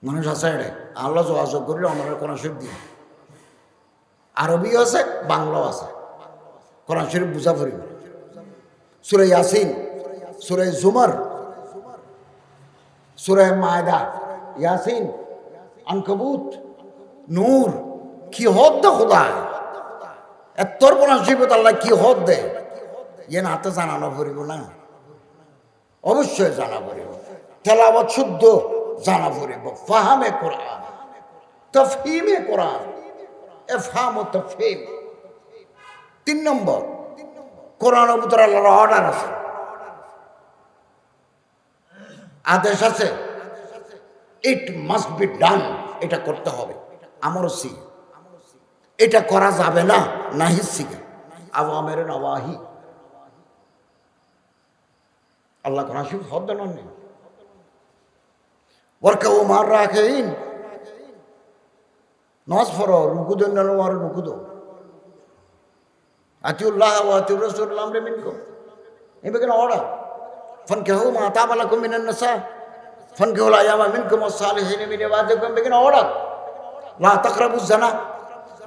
মানুষ আছে এড়ে আল্লাহ যোগাযোগ করলে ওনারা কোরআন শরীফ দিয়ে আরবিও আছে বাংলাও আছে কোরআন শরীফ বুঝা পড়িব সূরা ইয়াসিন সূরা জুমার সূরা মায়দা ইয়াসিন আনকাবুত নূর কি হদ দে খোদা এতর কোরআন শরীফ আল্লাহ কি হদ দে ইয়ে না তো জানানো পড়িব না অবশ্যই জানা পড়িব তেলাওয়াত শুদ্ধ জানা পড়িব ফাহামে কোরআন তাফহিমে কোরআন এফহাম ও তাফহিম 3 নম্বর কোরআনের ভিতরে আল্লাহর অর্ডার আছে আদেশ আছে ইট মাস্ট বি ডান এটা করতে হবে আমর সি এটা করা যাবে না নাহি সিগা আওয়ামের নওয়াহি আল্লাহ কোরআন শরীফ হদ দেন নেই ওয়ারকাউ মার রাখিন নামাজ পড়ো রুকু দেন না আর রুকু দাও আতিউল্লাহ ওয়া আতিউর রাসূলুল্লাহ আমরে মিনকুম এই বেগেন অর্ডার ফানকিহু মা তাবা লাকুম মিনান নিসা ফানকিহুল আয়ামা মিনকুম ওয়াস সালিহিন মিন ইবাদিকুম বেগেন অর্ডার লা তাকরাবুজ জানা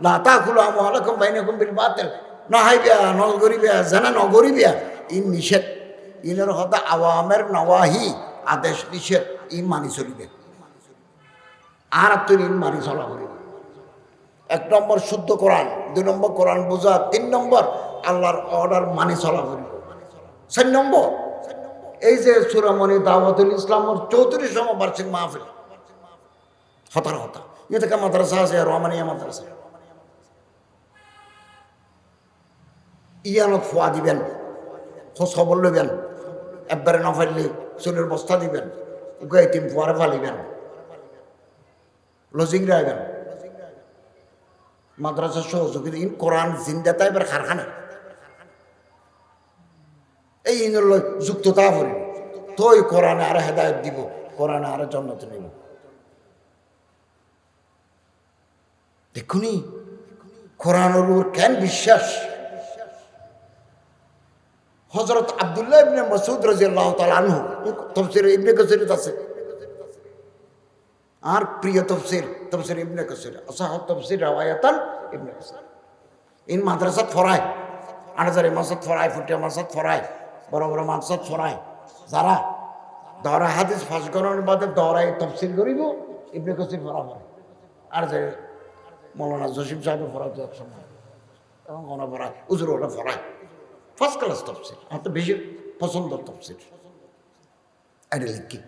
লা তাকুলু আমওয়ালাকুম বাইনাকুম বিল বাতিল না হাইবিয়া নগরিবিয়া জানা নগরিবিয়া ইন নিষেধ ইনের হদা আওয়ামের নওয়াহি আদেশ নিষেধ ই মানি চলিবে আর তুই ইন মানি চলা করিবে 1 নম্বর শুদ্ধ কোরআন 2 নম্বর কোরআন বোঝা 3 নম্বর আল্লাহর অর্ডার মানি চলা করিব 4 নম্বর এই যে সূরা দাওয়াতুল ইসলামের 34তম বার্ষিক মাহফিল হতা এটা কা মাদ্রাসা আছে রহমানিয়া মাদ্রাসা ইয়ানত ফুয়া দিবেন খোঁজ খবর লইবেন একবারে না পারলে চুলের বস্তা দিবেন ওকে এতিম পরে ফালিবেন, লজিং রাখবেন, মাদ্রাসা সহযোগী কোরআন জিন্দা তাইবার কারখানা এই যুক্ততা করিব, তো এই কোরআনে আরো হেদায়ত দিব, কোরআনে আরো জন্নত নিব। দেখুনি কোরআনের উপর কেন বিশ্বাস। হযরত আব্দুল্লাহ ইবনে মাসউদ রাদিয়াল্লাহু তাআলা আনহু তাফসীর ইবনে কাসির আছে, আর প্রিয় তাফসীর ইবনে কাসির আসাহ তাফসীর রাওয়ায়াতান ইবনে কাসির। ইন মাদ্রাসাত ফরায়, আনাজারি মাসাদ ফরায়, ফুটিয়া মাসাদ ফরায়, বড় বড় মাসাদ ফরায়, যারা দরা হাদিস ফাঁস করার বাদে দরাই তাফসীর করিব ইবনে কাসির ফরা পড়ে। আর যে মৌলানা জসিম সাহেব ফরাতে এক সময় এবং ওনা ফরায়, উজুর ওটা ফরায়, ফার্স্ট ক্লাস তাফসীর, আমার তো বেশি পছন্দের তাফসীর। এটা লিখি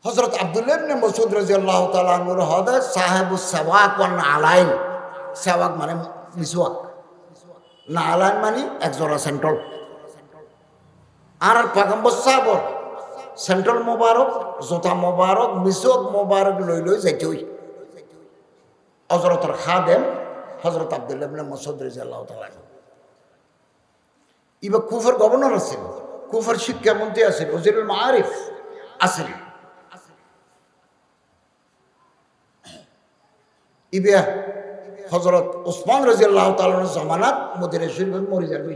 হযরত আব্দুল্লাহ ইবনে মাসউদ রাদিয়াল্লাহু তাআলা আনহুর হদে সাহেবুস সাওয়াক ওয়ান আলাইন। সাওয়াক মানে মিসওয়াক, না আলাইন মানে একজোড়া সেন্ট্রাল। আর পয়গম্বর সাহেবর সেন্ট্রাল মোবারক, জোতা মোবারক, মিসওয়াক মোবারক লই লই যাইতে হই হযরতের খাদেম হযরত আব্দুল্লাহ ইবনে মাসউদ রাদিয়াল্লাহু তাআলা। ইবা কুফার গভর্নর আছেন, কুফার শিক্ষামন্ত্রী আছেন, ওজিরুল মাআরিফ আছেন। ইবা হযরত ওসমান রাদিয়াল্লাহু তাআলার জামানাত মদিনা শরীফে মরে যাবে,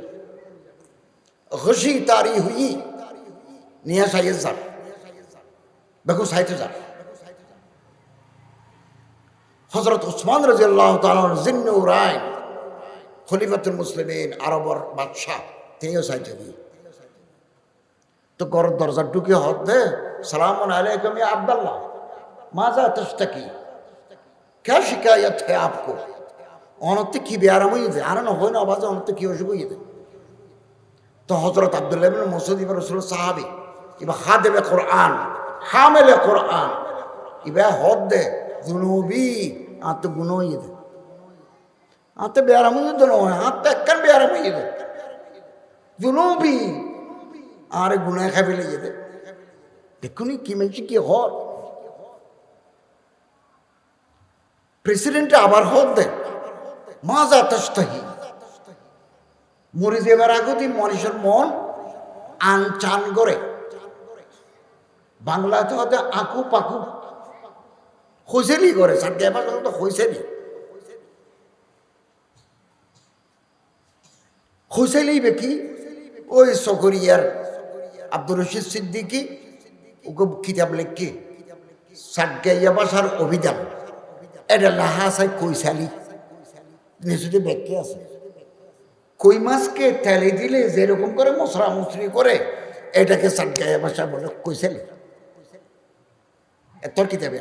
খুশি তারি হুই নিয়া সাইয়েদ স্যার বেগম সাইতে স্যার। হযরত ওসমান রাদিয়াল্লাহু তাআলার জিন্নুরাইন খলিফাতুল মুসলিমিন আরবর বাদশাহ, তিনিও সাইতে গিয়ে তো ঘরের দরজা ঢুকে হদ দে, সালামুন আলাইকুম ইয়া আব্দুল্লাহ, মাযা তাশতাকি, क्या शिकायत है आपको? অনতে কি বেয়ারাম হয়ে যায়, আর না হয় না আবাজে অনতে কি অসুখ হয়ে যায়। তো হযরত আব্দুল্লাহ ইবনে মাসউদ ইবনে রাসূল সাহাবী ইবা খাদেমে কোরআন, হামিলে কোরআন, ইবা হদ দে যুনুবি, আত গুনাহ হয়ে যায়, আত বেয়ারাম হয়ে যায়, নয় আত একখান বেয়ারাম হয়ে যায়, যুনুবি আর গুনাহ খাবি লেগে যায়। দেখুনি কি মেশি কি হর প্রেসিডেন্টে আবার হদ দেয়, মাজা তাশতাহি, মরে যাবার আগতি মানুষের মন আনচান করে, বাংলাতে হতে আঁকু পাকু হইসেলি করে, সার্গে এবার তো হইসেলি, হইসেলি বেকি ওই সকরিয়ার আব্দুর রশিদ সিদ্দিকী ওকে কিতাব লিখি সার্গে ভাষার অভিধান, এটা লাহা চাই কৈশালি নিচুতে ব্যাখ্যা আছে। কই মাছকে তেলে দিলে যেরকম করে মশলা মুসরি করে, এটাকে সাতগাঁয়া ভাষা বলে কৈশালি। তোর কিতাবে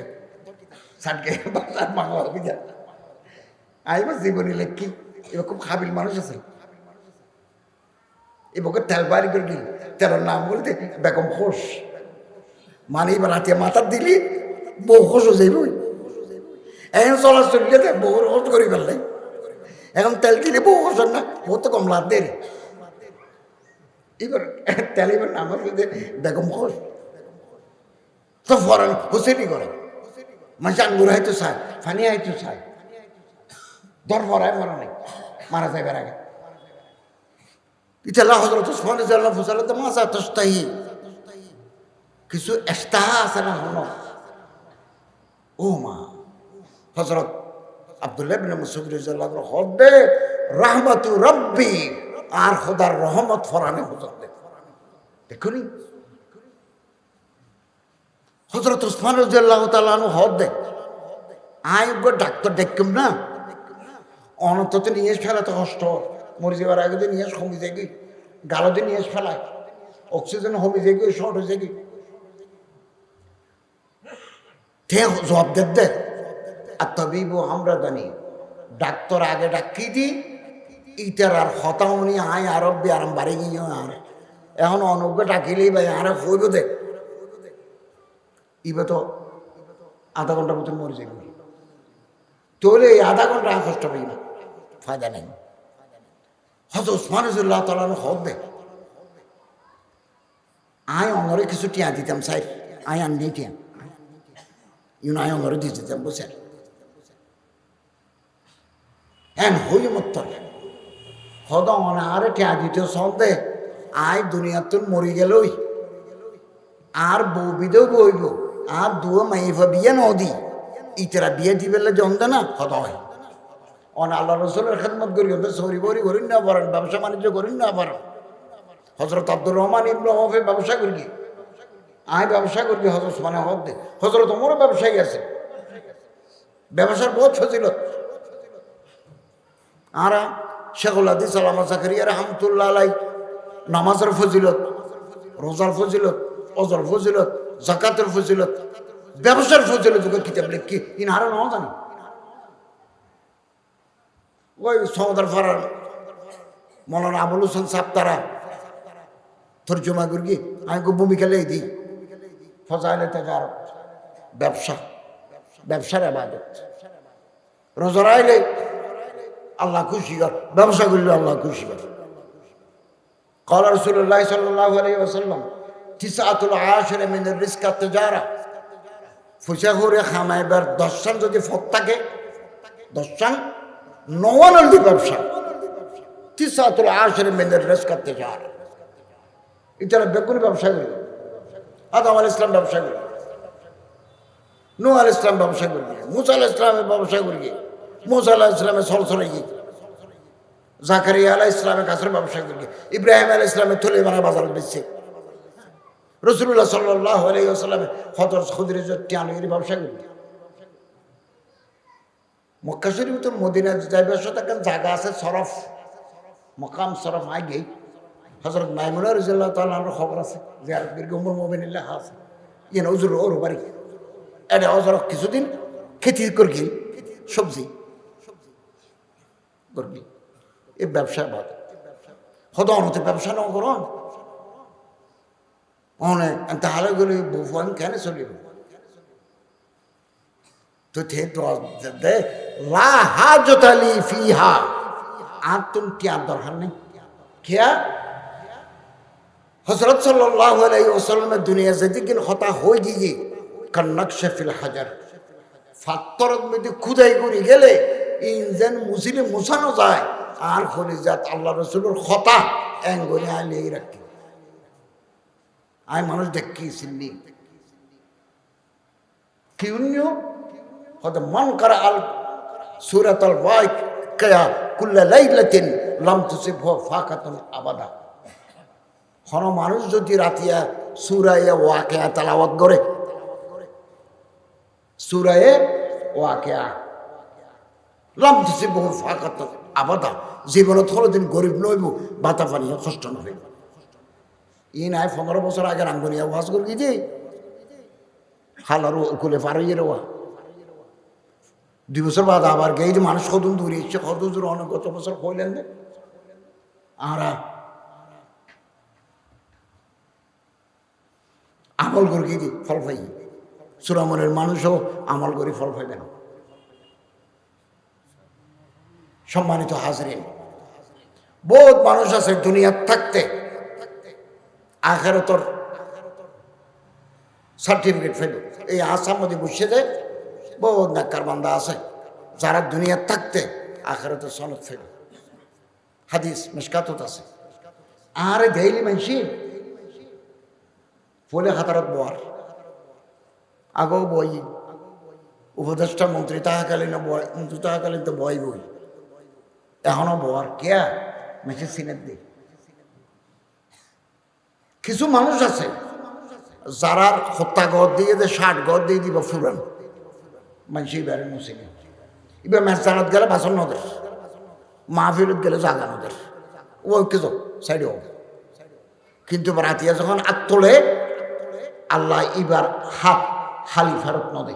সাতগাঁয়া ভাষার বাংলা অভিধান আইবার জীবনী লেখি, এবার খুব খাবিল মানুষ আছে, এবার তেল বাড়ি করে দিল, তেলের নাম বলতে বেগম খোস, মানে এবার হাতে মাথার দিলি বউ খোস হয়ে যাইবই। এখন চলার চলিয়ে দেয় বহুর খোঁজ করি ফেললে, এখন তেল দিলে বহু খোঁজ না, বহু তো কম লাভ দেয়। এবার তেল এবার নাম হচ্ছে বেগম খোঁজ, তো ফরান হোসেনি করে, মানুষ আঙ্গুর হয়তো চায়, ফানি হয়তো চায়, দর ফরায় মরা নেই, মারা যাইবার আগে। ইতাল্লাহ হযরত ওসমান রাদিয়াল্লাহু ফুসালাতে মাজা তাশতাহি, কিছু ইশতাহা আছে না হলো ও মা। হযরত আব্দুল্লাহ ইবনে মাসউদ রাদিয়াল্লাহু আনহু হদে রাহমাতু রাব্বি, আর খোদার রহমত ফরানে হুজুর দে। দেখুনি হযরত ওসমান রাদিয়াল্লাহু তাআলা আনহু হদে আয়োগ্য ডাক্তার দেখুম না, অনন্তত নিয়ে ফেলা তো কষ্ট, মরে যাবার আগে তো নিয়ে কমে যায় কি, গালো দিয়ে নিয়ে ফেলায়, অক্সিজেন কমে যায় কি, শর্ট হয়ে যায় কি, জবাব দে আর তবিবু আমরা জানি ডাক্তার আগে ডাকি দি ইটার আর হতামনি আয় আরব্বি আরাম বাড়ি গিয়ে আর এখন অনজ্ঞ ডাকিলেই ভাই আর হইব দে, ইবে তো আধা ঘন্টার মতন মরে যাবে, তোলে এই আধা ঘন্টা কষ্ট পাই না, ফায়দা নেই। হযরত ওসমান রাদিয়াল্লাহু তাআলা হদ দে আয় অনরে কিছু টিয়া দিতাম স্যার, আয় আননি টিয়া ইউন আয় অনরে দিয়ে দিতাম বুঝছেন। হ্যাঁ হই মত্তর হদ অনে আরে টিয়া দিতে সন্দে আয় দুনিয়াতুন মরি গেলই আর বউ বিদেও বইব আর দুয়ো মাইফা বিয়ে নদী ইতারা বিয়ে দিবেলে জমদে না হদ হয় অন আল্লাহ রসুলের খেদমত করি ওদের সরি বরি করেন না পারেন, ব্যবসা বাণিজ্য করেন না পারেন। হজরত আব্দুর রহমান ইবনে আউফে ব্যবসা করি, আয় ব্যবসা করি হজরত মানে হদ দে হজরত ওমরও ব্যবসায়ী আছে, ব্যবসার বহুত ফজিলত। আর শেখুল হাদিস আল্লামা জাকারিয়া রাহমাতুল্লাহ আলাইহি নামাজের ফজিলত, রোজার ফজিলত, অজর ফজিলত, যাকাতের ফজিলত, ব্যবসার ফজিলত কিতাব লিখি ইন হারা নাও জানি। ওই সৌদার ফারার মৌলানা আবুল হোসেন সাহেব তারা তর্জমা করি আমি ভূমিকা লেই দিই ফজাইলে তাজার ব্যবসা, ব্যবসার ইবাদত। রোজার আইলে আল্লাহ খুশি কর, ব্যবসা করলে আল্লাহ খুশি কর। قال رسول الله صلى الله عليه وسلم تسعة العاشر من الرزق التجارة ফুসাহুরে খামাইবার 10 যদি ফত থাকে 10 নওয়ানোর ব্যবসা। তিসাতুল আশর মিনের রিজক তিজারা এটা বেগুনি ব্যবসা করি, আদম আলাইহিস সালাম ব্যবসা করি, নূহ আলাইহিস সালাম ব্যবসা করি, মুসা আলাইহিস সালামের ব্যবসা করি, মুসা আলাইহিস সালামের সলসলে গিয়ে জাকারিয়া আলাইহিস সালামের কাছের ব্যবসা করি, ইব্রাহিম আলাইহিস সালামের থলে বানা বাজারে বেচছে, রাসূলুল্লাহ সাল্লাল্লাহু আলাইহি ওয়াসাল্লামের হযরত খুদরিজত টিয়ানগিরি ব্যবসা করি। মক্কা শরীফ তো মদিনা যাইবার সাথে একটা জায়গা আছে সরফ, মকাম সরফ আগে হযরত মাইমুনা রাদিয়াল্লাহু তাআলা আনহার খবর আছে, জিয়ারত করি উম্মুল মুমিনিন লেখা আছে ইয়ে হুজুর ওর বাড়ি এটা হযর কিছুদিন খেতি করি সবজি করি, এই ব্যবসা বাদ হদা অনতে ব্যবসা না করুন অনেক তাহলে গেলে বুফান কেন চলিব তো থে দে লা হাজত আলী ফিহা আর তুম क्या দরকার নেই क्या হযরত সাল্লাল্লাহু আলাইহি ওয়াসাল্লাম দুনিয়া যেদিন হতা হই গিয়ে কান্নাকশা ফিল হাজার ফাত্তরত মধ্যে খুদাই করে গেলে ইনজান মুসিলে মুসানো যায় আর খলিজাত আল্লাহ রাসূলের খতা এঙ্গরে আলিয়ে রাখি আই মানুষ দেখি সিন্নি কিউনিও হয়তো মন করা আল সূরাত আল ওয়াকিয়া কুল্লা লাইলাতিন লাম তুসিবহু ফাকাতুন আবাদা। কোন মানুষ যদি রাতিয়া সূরা ওয়াকিয়া তেলাওয়াত করে, সূরা ওয়াকিয়া লাম তুসিবহু ফাকাতুন আবাদা, জীবনত কোনোদিন গরিব নইব, বাতা পানি কষ্ট নবে। ই নাই 15 বছর আগে রাঙ্গনিয়া ওয়াজ করে গিয়ে হালারও উকুলে পারিয়ে রেওয়া 2 বছর বাদ আবার গেই যে মানুষ কদম দূরে এসছে কত দূর অনেক গত বছর কইলেন যে আর আমল করে গিয়ে ফল পাই সুরামনের মানুষও আমল করে ফল পাইবে না। সম্মানিত হাজরিন, বহুত মানুষ আছে দুনিয়ার থাকতে আখিরাতের সার্টিফিকেট ফেল, এই আসাম মধ্যে বসে যায় বহুত নাক্কার বান্দা আছে যারা দুনিয়ার থাকতে আখিরাতের সনদ ফেল। হাদিস মিশকাতত আছে আর ডেইলি মানসি ফলে হাতারত বয়ার আগেও বই উপদেষ্টা মন্ত্রী তাহাকালীন মন্ত্রী তাহাকালীন তো বই বই এখনো বয়ার কেয়া মেসে সিনের দিই। কিছু মানুষ আছে যারা হত্যা গড় দিয়ে যে 60 গড় দিয়ে দিব ফুরান মানুষ এবারে মুসিনে এবার মেসানত গেলে বাসন নদের মাহফিলত গেলে জাগা নদের ও কিছু সাইডে হোক, কিন্তু রাতিয়া যখন আগ তোলে আল্লাহ এবার হাত হালি ফেরত নদে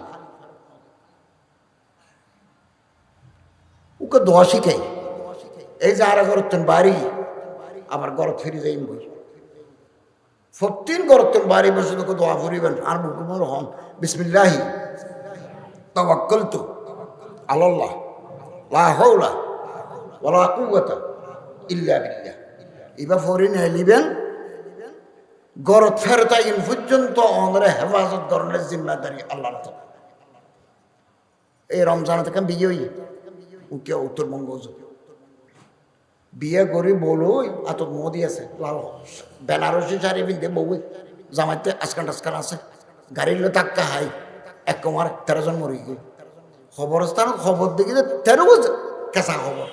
ওকে দোয়া শিখাই। এই যে আর গরতেন বাড়ি আবার গরত ফিরে যাই বই ফক্তিন গরতেন বাড়ি বসে তোকে দোয়া ফুরিবেন আর মুকুমর হন বিসমিল্লাহি তাওয়াক্কালতু আলাল্লাহ লা হাওলা ওয়ালা কুওয়াতা ইল্লা বিল্লাহ। এবার ফরি নিয়ে নিবেন গরত ফেরতাইন পর্যন্ত অনরে হেফাজত ধরনের জিম্মাদারি আল্লাহর। এই রমজান থেকে বিয়ে হই উকে উত্তরবঙ্গ বিয়ে করি বলুই এত মোদি আছে লাল বেনারসি শাড়ি পিনতে বউই জামাইতে আজকান টাজকান আছে গাড়ির লো টাক্কা হাই এক কুমার 13 জন মরি গই খবরস্থানত খবর দেখি যে 13 কেঁচা খবর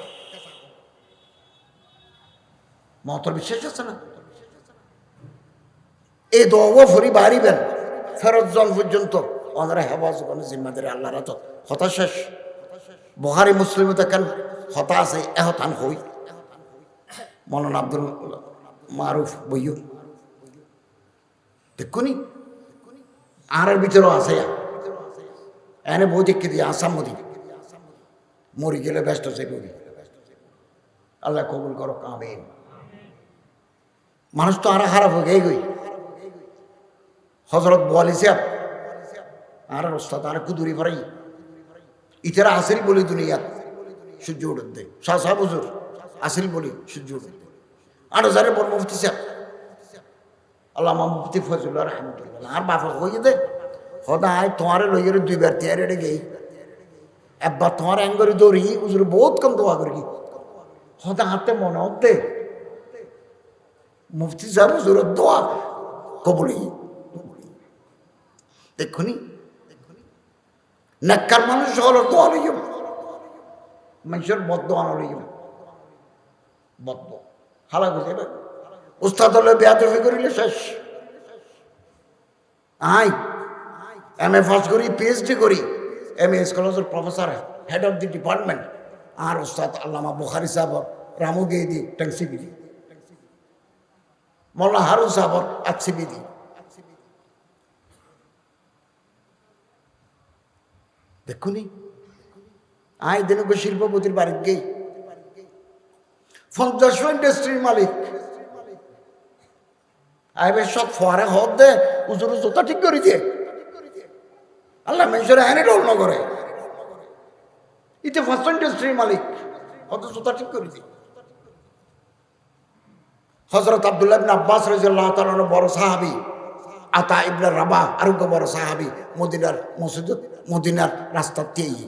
মতর বিশ্বাস আছে না এই দোয়া ফরি বাড়িবেন ফেরত জন পর্যন্ত ওনারা হেফাজত করেন জিম্মাদারি আল্লাহর হাতত হতা শেষ বুখারী মুসলিম দেখেন হতা আছে এহতান হই মৌলানা আব্দুল মারুফ বইয়ু দেখুনি আর ভিতরেও আছে এনে বই দেখে দিয়ে আসাম মদি মরি গেলে ব্যস্ত সে বই আল্লাহ কবুল করো আমিন মানুষ তো আর খারাপ হয়ে গই হজরত বোয়ালি সাহেব আর ওস্তাদ আর কুদুরি ফরাই ইতারা আসিল বলি দুনিয়াত সূর্য উঠে দেয় শাহ সাহেব হুজুর আসিল বলি সূর্য উঠে দেয় আর যারে বড় মুফতি সাহেব আল্লামা মুফতি ফজলুল্লাহ রহমতুল্লাহ আর বাপা হয়ে দে সদায় তোমার লইয়ের 2 বার তৈরি রেড়ে গেই একবার তোমার অ্যাঙ্গরি দৌড়ি হুজুর বহুত কম দোয়া করি সদা হাতে মনে হতে মুফতি সাহেব হুজুরের দোয়া কবুলি দেখুনি নেককার মানুষ হলো দোয়া লইম মানুষের বদ্ধ আনা লইম বদ্ধ হালা বুঝে উস্তাদ হলে বেয়াদবি করিলে শেষ আই এম এ পাস করি পিএইচডি করি এম এ কলেজের professor head of the department আর উস্তাদ আল্লামা বুখারী সাহেব রামু গিয়ে দি ট্যাক্সিবি দি মৌলানা হারুন সাহেব আকসিবি দি দেখুনি আই দিন শিল্পপতির বাড়িতে গেই 50 ইন্ডাস্ট্রির মালিক আইবে সব ফোয়ারে হদ দে উজুর জোতা ঠিক করে দিয়ে আল্লাহ মানুষের হ্যানে ডল না করে ইতে 1 ইন্ডাস্ট্রির মালিক হদ জোতা ঠিক করে দিয়ে হযরত আব্দুল্লাহ ইবনে আব্বাস রাদিয়াল্লাহু তাআলা বড় সাহাবী আতা ইবনে রাবাহ আরো বড় সাহাবী মদিনার মসজিদ মদিনার রাস্তা দিয়ে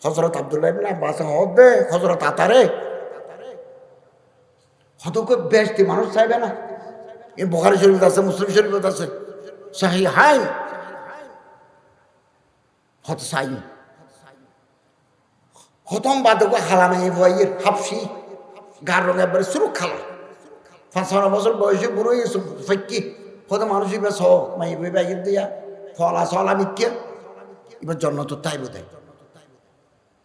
হযরত আব্দুল্লাহ ইবনে আব্বাস হদ দে হযরত আতারে হদকে বেশটি মানুষ চাইবে না এই বুখারী শরীফ আছে মুসলিম শরীফ আছে সহিহাইন হত সাই খতম বাদকে হালামে বইয়ের হাফসি গার রঙে একবারে শুরু খালা ৫ বছর বয়সে বুড়ো হয়েছে ফাইকি কত মানুষ এবার ছ মাই বই বাইর দিয়া ফলা সলা মিথ্যা এবার জন্ম তো তাই বোধ হয়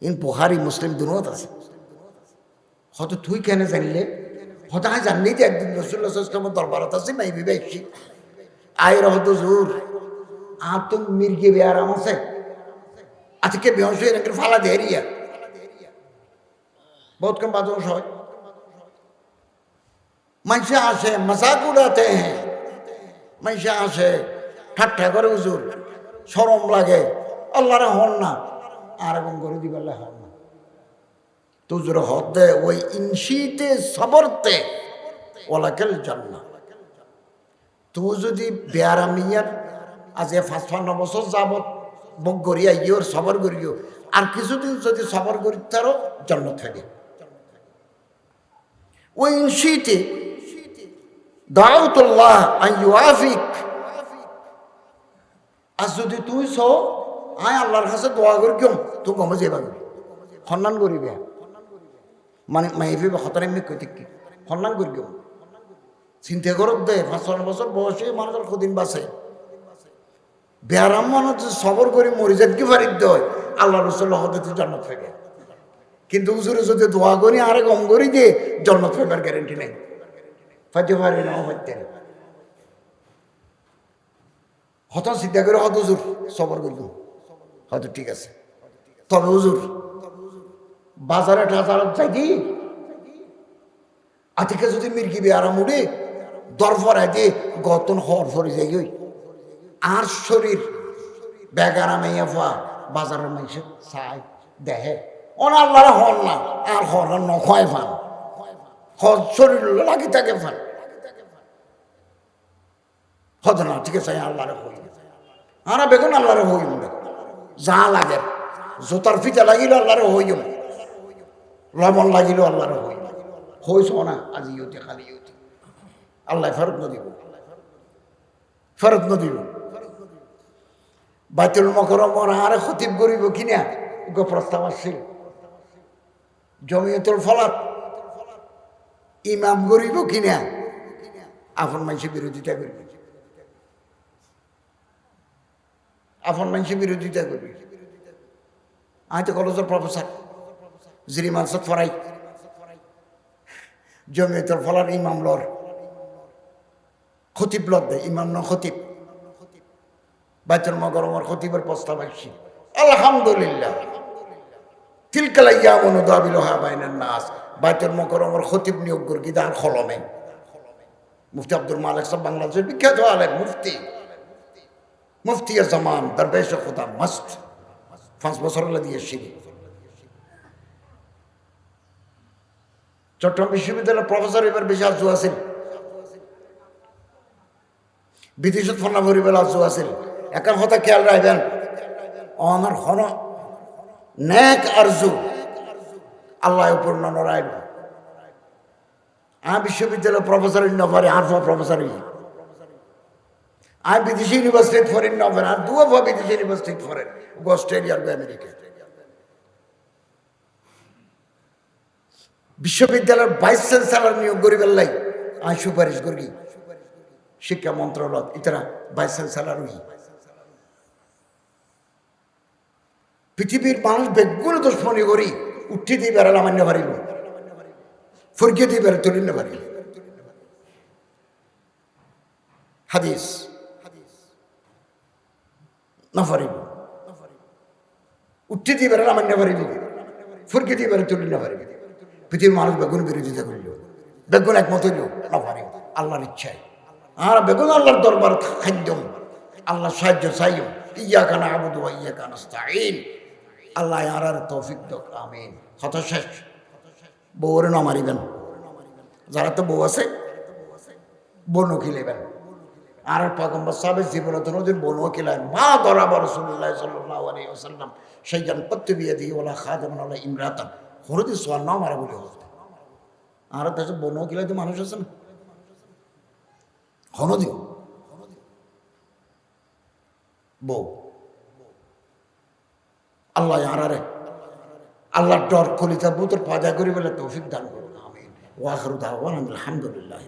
ইন বুখারী মুসলিম দুনোত আছে হয়তো তুই কেন জানলে হয়তো আমি জানলেই তো একদিন রাসূলুল্লাহ সাল্লাল্লাহু আলাইহি ওয়াসাল্লামের দরবারত আছে মাই বই বাইছি আয়ের হয়তো জোর আর তো মির্গে বেয়ারাম আছে আজকে বেহস হয়ে রেখে ফালা দেরিয়া বহুত কম বাদশ হয় মানুষে আসে মজাক উড়াতে হ্যাঁ মানুষে আসে ঠাট্টা করে হুজুর শরম লাগে আল্লাহরে হন না আর এবং করে দিবেলে হন না তো হুজুর হদ দে ওই ইনশিতে সবরতে ওলাকেল জান্নাহ তুই যদি বেয়ারামিয়ার আজ ৫৫ বছর যাবত বক গড়িয়া ইয়োর সবর করিও আর কিছুদিন যদি সবর করি তারও জান্নাত থাকে ওই ইনশিতে দাউতুল্লাহ আন ইউআফিক আজ যদি তুই ছ আয় আল্লাহর কাছে দোয়া করি কেউ তুই গমে যাইবা সন্ধান করিবে মানে মাইফি হতারে আমি কই থাকি সন্ধান করি কেউ চিন্তা করত দে ৫ বছর বয়সে মানুষের কদিন বাঁচে বেয়ারাম মানুষ সবর করে মরি যাত কি ফারিদ দেয় আল্লাহ রসুল্লাহ হতে জান্নাত থাকে কিন্তু হুজুরে যদি দোয়া করি আরে গম করি দিয়ে জান্নাত পাবার গ্যারান্টি নেই ফাইতে পারি না ফাইতে হত চিন্তা করে হত হুজুর সবর করল হয়তো ঠিক আছে তবে হুজুর বাজারে টাজারত যাই আতিকে যদি মির্গি বেয়ারাম উঠে দর ফরাই দিয়ে গতন হর ফরে যাই ওই আর শরীর বেগারামে বাজারের মানুষের চাই দেহে অন আল্লাহ হন না আর হর নয় ফান হর শরীর লাগি থাকে ফান হদ না ঠিক আছে আল্লাহরে হই আর বেগুন আল্লাহরে হইম না যা লাগে জোতার ফিতা লাগিল আল্লাহরে হইম লবণ লাগিল আল্লাহরে হইম হইছ না আজি ইউতে খালি ইউতে আল্লাহ ফেরত ন দিব ফেরত ন দিব বাইতুল মুকাররম আরে খতিব করিব কিনা গো প্রস্তাব আসছিল জমিয়তুল ফলাত ইমাম করিব কিনা আপন মানুষের বিরোধিতা করবে আপন মানুষের বিরোধিতা করবে আমি তো কলেজের প্রফেসর জিরি মানসত ফরাই জমিয়তুল ফলার ইমাম লর খতিব লর দেয় ইমাম ন খতিব বাইতুল মুকাররমের খতিবের প্রস্তাব আসছে আলহামদুলিল্লাহ তিলকাল আইয়ামু নুদাবিলুহা বাইনান নাস বাইতুল মুকাররমের খতিব নিয়োগ করি দার খলমে মুফতি আব্দুল মালিক সাহেব বাংলাদেশের বিখ্যাত আলেম মুফতি জামান দরবেশ খুদা মস্ত 5 বছর দিয়ে শিখি চট্টগ্রাম বিশ্ববিদ্যালয়ের প্রফেসর এবার বেশি আজু আছিল বিদেশত ফোনা ভরিবেল আজু আছিল এখন কথা খেয়াল রাখবেন অনার হন নেক আরজু আল্লাহ উপর নরাইব আমি বিশ্ববিদ্যালয় প্রফেসর নফারে আর প্রফেসর আমি বিদেশি ইউনিভার্সিটি ফরেন নফারে আর দুয়া বিদেশি ইউনিভার্সিটি ফরেন অস্ট্রেলিয়া আর আমেরিকা বিশ্ববিদ্যালয়ের ভাইস চ্যান্সেলর নিয়োগ করিবার লাই আমি সুপারিশ করি শিক্ষা মন্ত্রণালয় ইতারা ভাইস চ্যান্সেলর হই পৃথিবীর মানুষ বেগুন দুশ্মনী করি উঠি দিয়ে বেড়াল মান্য পারিল ফুরকে দিয়ে বেড়ে তুলি না পারিল হাদিস না পারিব উঠি দিয়ে বেড়াল মান্য পারিল ফুরকে দিয়ে বেড়ে তুলি না পারিল পৃথিবীর মানুষ বেগুন বিরোধিতা করিল বেগুন একমত হইল না পারিব আল্লাহর ইচ্ছায় আর বেগুন আল্লাহর দরবার খাদ্য আল্লাহ সাহায্য চাইও ইয়াকা না'বুদু ওয়া ইয়াকা নাস্তাঈন আল্লাহ আর তৌফিক দাও আমিন কথা শেষ বউরে না মারিবেন যারা তো বউ আছে বনও খিলেবেন আর পয়গম্বর সাহেবের জীবনে তো নদীর বনও খিলায় মা দরাবা রাসূলুল্লাহ সাল্লাল্লাহু আলাইহি ওয়াসাল্লাম শাইয়ান কত্তু বিয়াদিহি ওয়ালা খাদামান ওয়ালা ইমরাতান হরদি সোয়াল না মারা বলে হতো আর দেশে বনও খিলাইতে মানুষ আছে না হনদিও বউ আল্লাহ আরে আল্লাহর ডর কলিজা বুতর পাজা করি বলে তৌফিক দান করুন আমিন ওয়া আখিরু দাওয়ানা আলহামদুলিল্লাহি